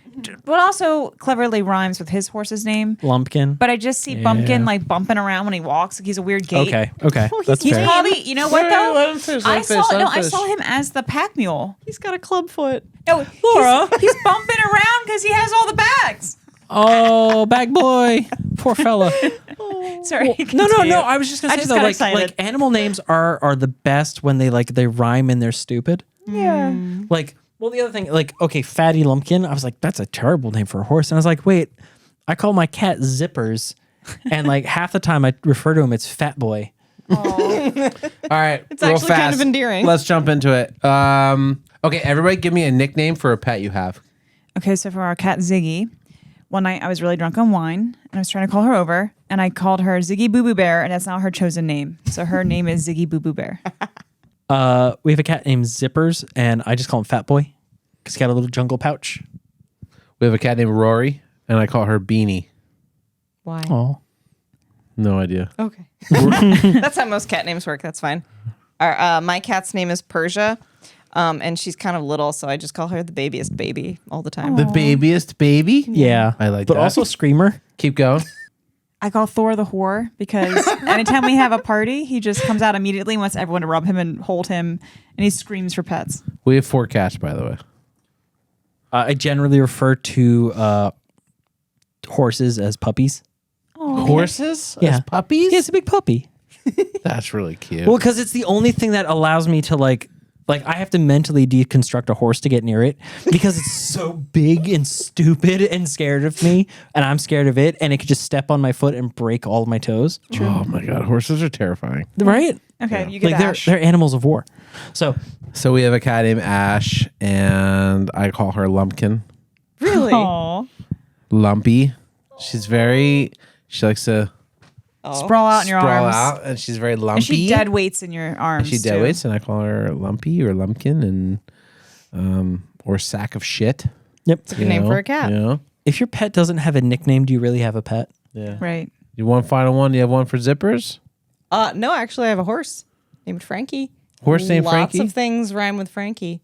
but also cleverly rhymes with his horse's name. Lumpkin. But I just see Bumpkin like bumping around when he walks. Like he's a weird gait. Okay. That's He's fair. probably, you know what Wait, though? let him finish, let I him finish, saw let him I finish. saw him as the pack mule. He's got a club foot. No, Laura. he's bumping around because he has all the bags. Oh, bag boy. Poor fella. Sorry. No. continue. I was just gonna I say just though, got like excited. animal names are the best when they rhyme and they're stupid. Yeah. Like, well, the other thing, like, okay, Fatty Lumpkin. I was like, that's a terrible name for a horse. And I was like, wait, I call my cat Zippers, and like half the time I refer to him, it's Fat Boy. All right, It's real actually fast. kind of endearing. Let's jump into it. Okay, everybody, give me a nickname for a pet you have. Okay, so for our cat Ziggy, one night I was really drunk on wine and I was trying to call her over and I called her Ziggy Boo Boo Bear and that's now her chosen name. So her name is Ziggy Boo Boo Bear. We have a cat named Zippers, and I just call him Fat Boy because he got a little jungle pouch. We have a cat named Rory, and I call her Beanie. Why? Oh, No idea. Okay. That's how most cat names work. That's fine. My cat's name is Persia, and she's kind of little, so I just call her the babiest baby all the time. The babiest baby? yeah, I like but that. also Screamer. Keep going. I call Thor the whore because anytime we have a party, he just comes out immediately and wants everyone to rub him and hold him and he screams for pets. We have 4 cats, by the way. I generally refer to horses as puppies. Horses? Yeah. As puppies? Yeah, it's a big puppy. That's really cute. Well, because it's the only thing that allows me to like I have to mentally deconstruct a horse to get near it because it's so big and stupid and scared of me, and I'm scared of it, and it could just step on my foot and break all of my toes. Oh my god, horses are terrifying. Right? Okay, you get Like Ash. they're animals of war. So So we have a cat named Ash, and I call her Lumpkin. Really? Aw. Lumpy. She likes to Sprawl out in your sprawl arms. out, and she's very lumpy. And she dead weights in your arms. She dead too. weights, and I call her Lumpy or Lumpkin, and or sack of shit. yep. Good name for a cat. You know? If your pet doesn't have a nickname, do you really have a pet? Yeah. Right. You want final one? You have one for zippers? No, actually, I have a horse named Frankie. Horse named Lots Frankie? of things rhyme with Frankie.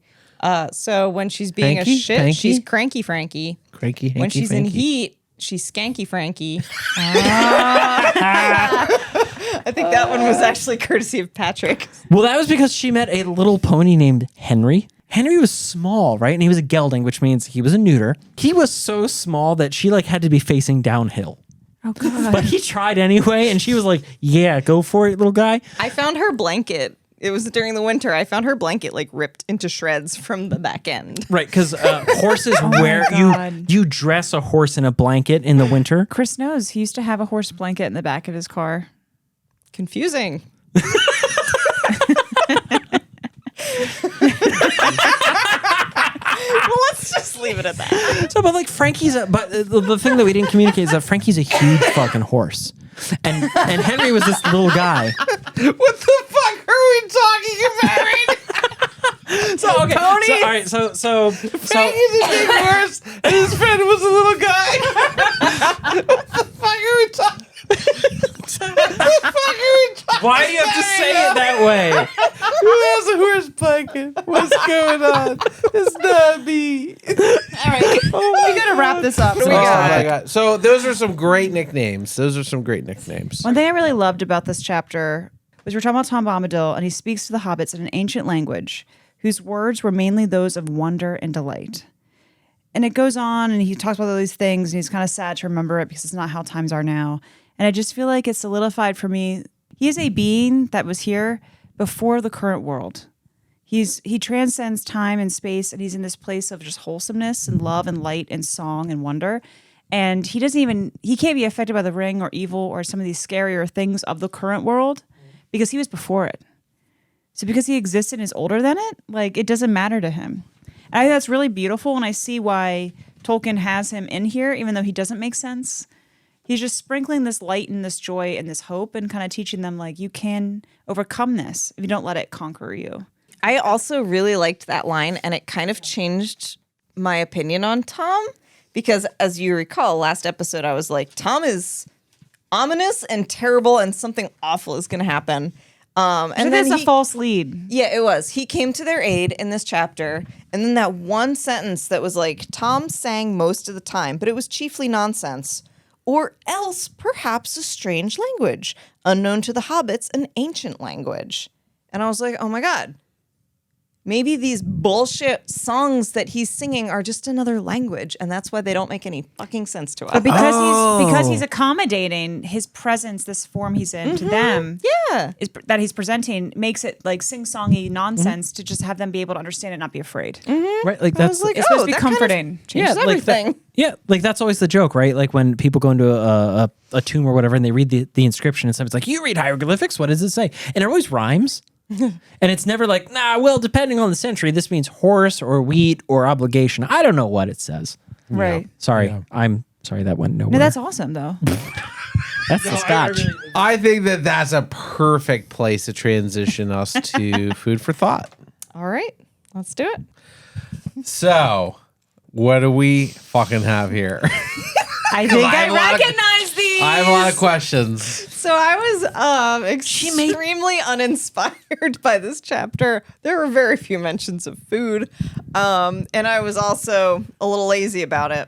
So when she's being Hanky? a shit, Hanky? she's cranky Frankie. Cranky, hanky, When she's in Frankie. heat, she's skanky Frankie. I think that one was actually courtesy of Patrick. Well, that was because she met a little pony named Henry. Henry was small, right? And he was a gelding, which means he was a neuter. He was so small that she had to be facing downhill. Oh god. But he tried anyway, and she was like, yeah, go for it, little guy. I found her blanket. It was during the winter. I found her blanket ripped into shreds from the back end. Right, because horses wear God. you dress a horse in a blanket in the winter. Chris knows he used to have a horse blanket in the back of his car. Confusing. Well, let's just leave it at that. So, but Frankie's, but the thing that we didn't communicate is that Frankie's a huge fucking horse, and Henry was this little guy. What the fuck are we talking about? So okay, Pony? so, all right, so Frankie's a big horse, and his friend was a little guy. What the fuck are we talking? why do you have to say it that way? Who has a horse blanket? What's going on? It's not me. All right. We gotta wrap this up. So Oh my god! So those are some great nicknames. One thing I really loved about this chapter was we're talking about Tom Bombadil, and he speaks to the hobbits in an ancient language whose words were mainly those of wonder and delight. it goes on, and he talks about all these things, and he's kind of sad to remember it because it's not how times are now. And I just feel like it's solidified for me. He is a being that was here before the current world. He transcends time and space, and he's in this place of just wholesomeness and love and light and song and wonder. And he can't be affected by the ring or evil or some of these scarier things of the current world because he was before it. So because he existed and is older than it, like it doesn't matter to him. And I think that's really beautiful, and I see why Tolkien has him in here, even though he doesn't make sense. He's just sprinkling this light and this joy and this hope and kind of teaching them like you can overcome this if you don't let it conquer you. I also really liked that line, and it kind of changed my opinion on Tom because, as you recall, last episode I was like, Tom is ominous and terrible, and something awful is going to happen. And then it's a false lead. Yeah, it was. He came to their aid in this chapter, and then that one sentence that was like, Tom sang most of the time, but it was chiefly nonsense, or else perhaps a strange language, unknown to the hobbits, an ancient language. And I was like, oh my God. Maybe these bullshit songs that he's singing are just another language, and that's why they don't make any fucking sense to us. But because he's accommodating his presence, this form he's in to them, that he's presenting makes it like sing-songy nonsense to just have them be able to understand it and not be afraid. Right, like that's like, It's supposed to be comforting. Changes everything. like that's always the joke, right? Like when people go into a tomb or whatever and they read the inscription and something's like, you read hieroglyphics, what does it say? And it always rhymes. And it's never like, well, depending on the century, this means horse or wheat or obligation. I don't know what it says. Right. Sorry. Yeah. I'm sorry that went nowhere. No, that's awesome though. That's the scotch. I think that's a perfect place to transition us to food for thought. All right, let's do it. So, what do we fucking have here? I think I recognize these. I have a lot of questions. So I was extremely uninspired by this chapter. There were very few mentions of food, and I was also a little lazy about it.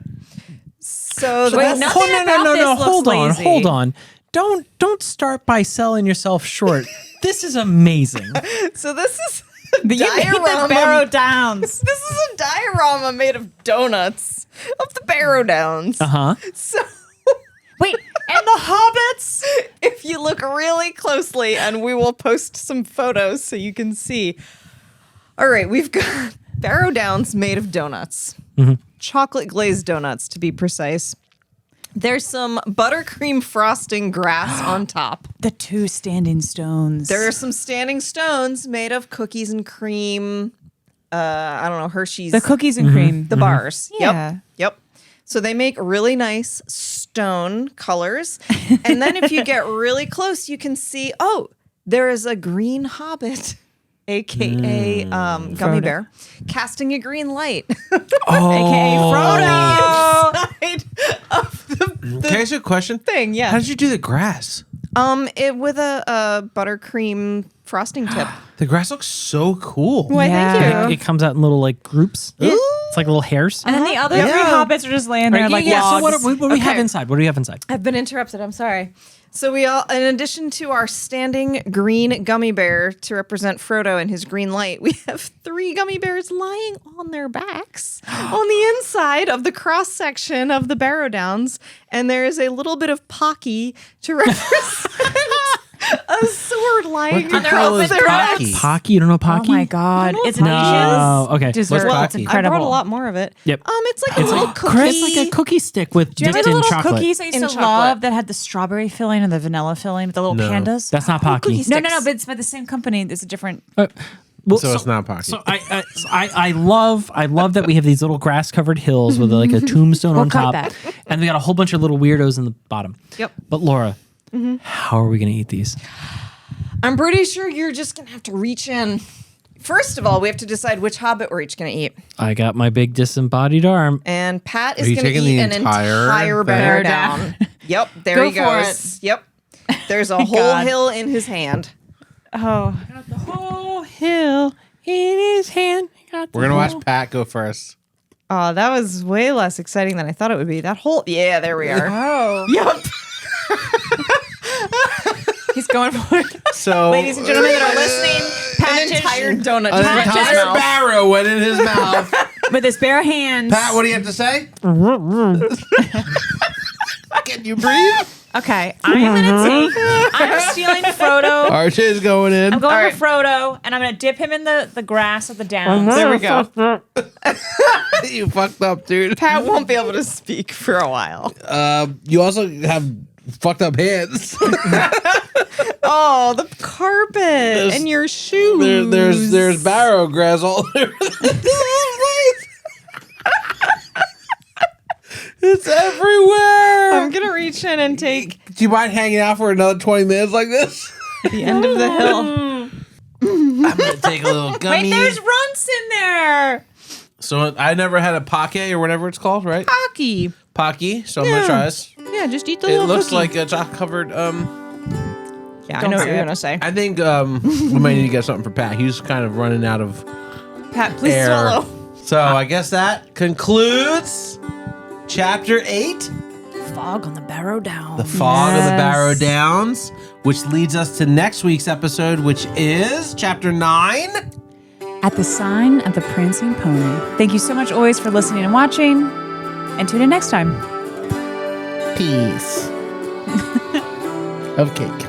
So No. Hold on. Don't start by selling yourself short. This is amazing. So this is You made the Barrow-Downs. This is a diorama made of donuts of the Barrow-Downs. So Wait, and the hobbits? if you look really closely, and we will post some photos so you can see. All right, we've got Barrow-Downs made of donuts. Chocolate glazed donuts, to be precise. There's some buttercream frosting grass on top. The two standing stones. There are some standing stones made of cookies and cream. I don't know, Hershey's. The cookies and cream. The bars. Yeah. Yep. So they make really nice stone colors. And then if you get really close, you can see, there is a green hobbit, a.k.a. Gummy Bear, casting a green light. A.k.a. Frodo. Inside of the Can I ask you a question? thing, yeah. How did you do the grass? It with a buttercream frosting tip. The grass looks so cool. Why, thank you. It comes out in little like groups. It's like little hairs. And then the other three hobbits are just laying there like So logs. what do we have inside? What do we have inside? I've been interrupted. I'm sorry. So we all, in addition to our standing green gummy bear to represent Frodo and his green light, we have 3 gummy bears lying on their backs on the inside of the cross section of the Barrow-Downs, and there is a little bit of Pocky to represent a sword lying What the on hell is their Pocky? backs. Pocky? You don't know Oh Pocky? my god. It's No. Okay. dessert. What's It's Pocky? incredible. I brought a lot more of it. Yep. It's like a little cookie. It's like a cookie stick with Do you dipped remember the in little chocolate. cookies I used In to chocolate. love that had the strawberry filling and the vanilla filling with the little No. pandas? That's not Pocky. cookies. No, but it's by the same company. It's a different. Well, So it's not Pocky. So I love that we have these little grass covered hills with like a tombstone on cut top, back. and we got a whole bunch of little weirdos in the bottom. Yep. But Laura, how are we going to eat these? I'm pretty sure you're just going to have to reach in. First of all, we have to decide which hobbit we're each going to eat. I got my big disembodied arm. And Pat is you going to taking eat the an entire bear down. Yep, there Go he for goes. Yep. There's a whole God. hill in his hand. Oh, The whole hill in his hand. We're going to watch Pat go first. Oh, that was way less exciting than I thought it would be. That whole... Yeah, there we are. oh. Yep. He's going for it. So, Ladies and gentlemen that are listening, An entire donut an just went in his entire mouth. barrow went in his mouth. with his bare hands. Pat, what do you have to say? Can you breathe? Okay, I'm stealing Frodo. RJ's going in. I'm going All right. for Frodo, and I'm going to dip him in the grass of the downs. There we go. You fucked up, dude. Pat won't be able to speak for a while. You also have fucked up hands. Oh, the carpet and your shoes. There's barrow grass all over the place. It's everywhere. I'm gonna reach in and take Do you mind hanging out for another 20 minutes like this? the end of the hill. I'm gonna take a little gummy. Wait, there's runts in there. So I never had a Pocky or whatever it's called, right? Pocky. Pocky. So I'm gonna try this. Yeah, just eat the It little looks cookie. like a chocolate covered. Yeah, I know what you're gonna say. I think we might need to get something for Pat. He's kind of running out of Pat, please air. swallow. So I guess that concludes chapter 8. Fog on the Barrow-Downs. The Fog of the Barrow-Downs, which leads us to next week's episode, which is chapter 9. At the Sign of the Prancing Pony. Thank you so much always for listening and watching. And tune in next time. Peace. of cake.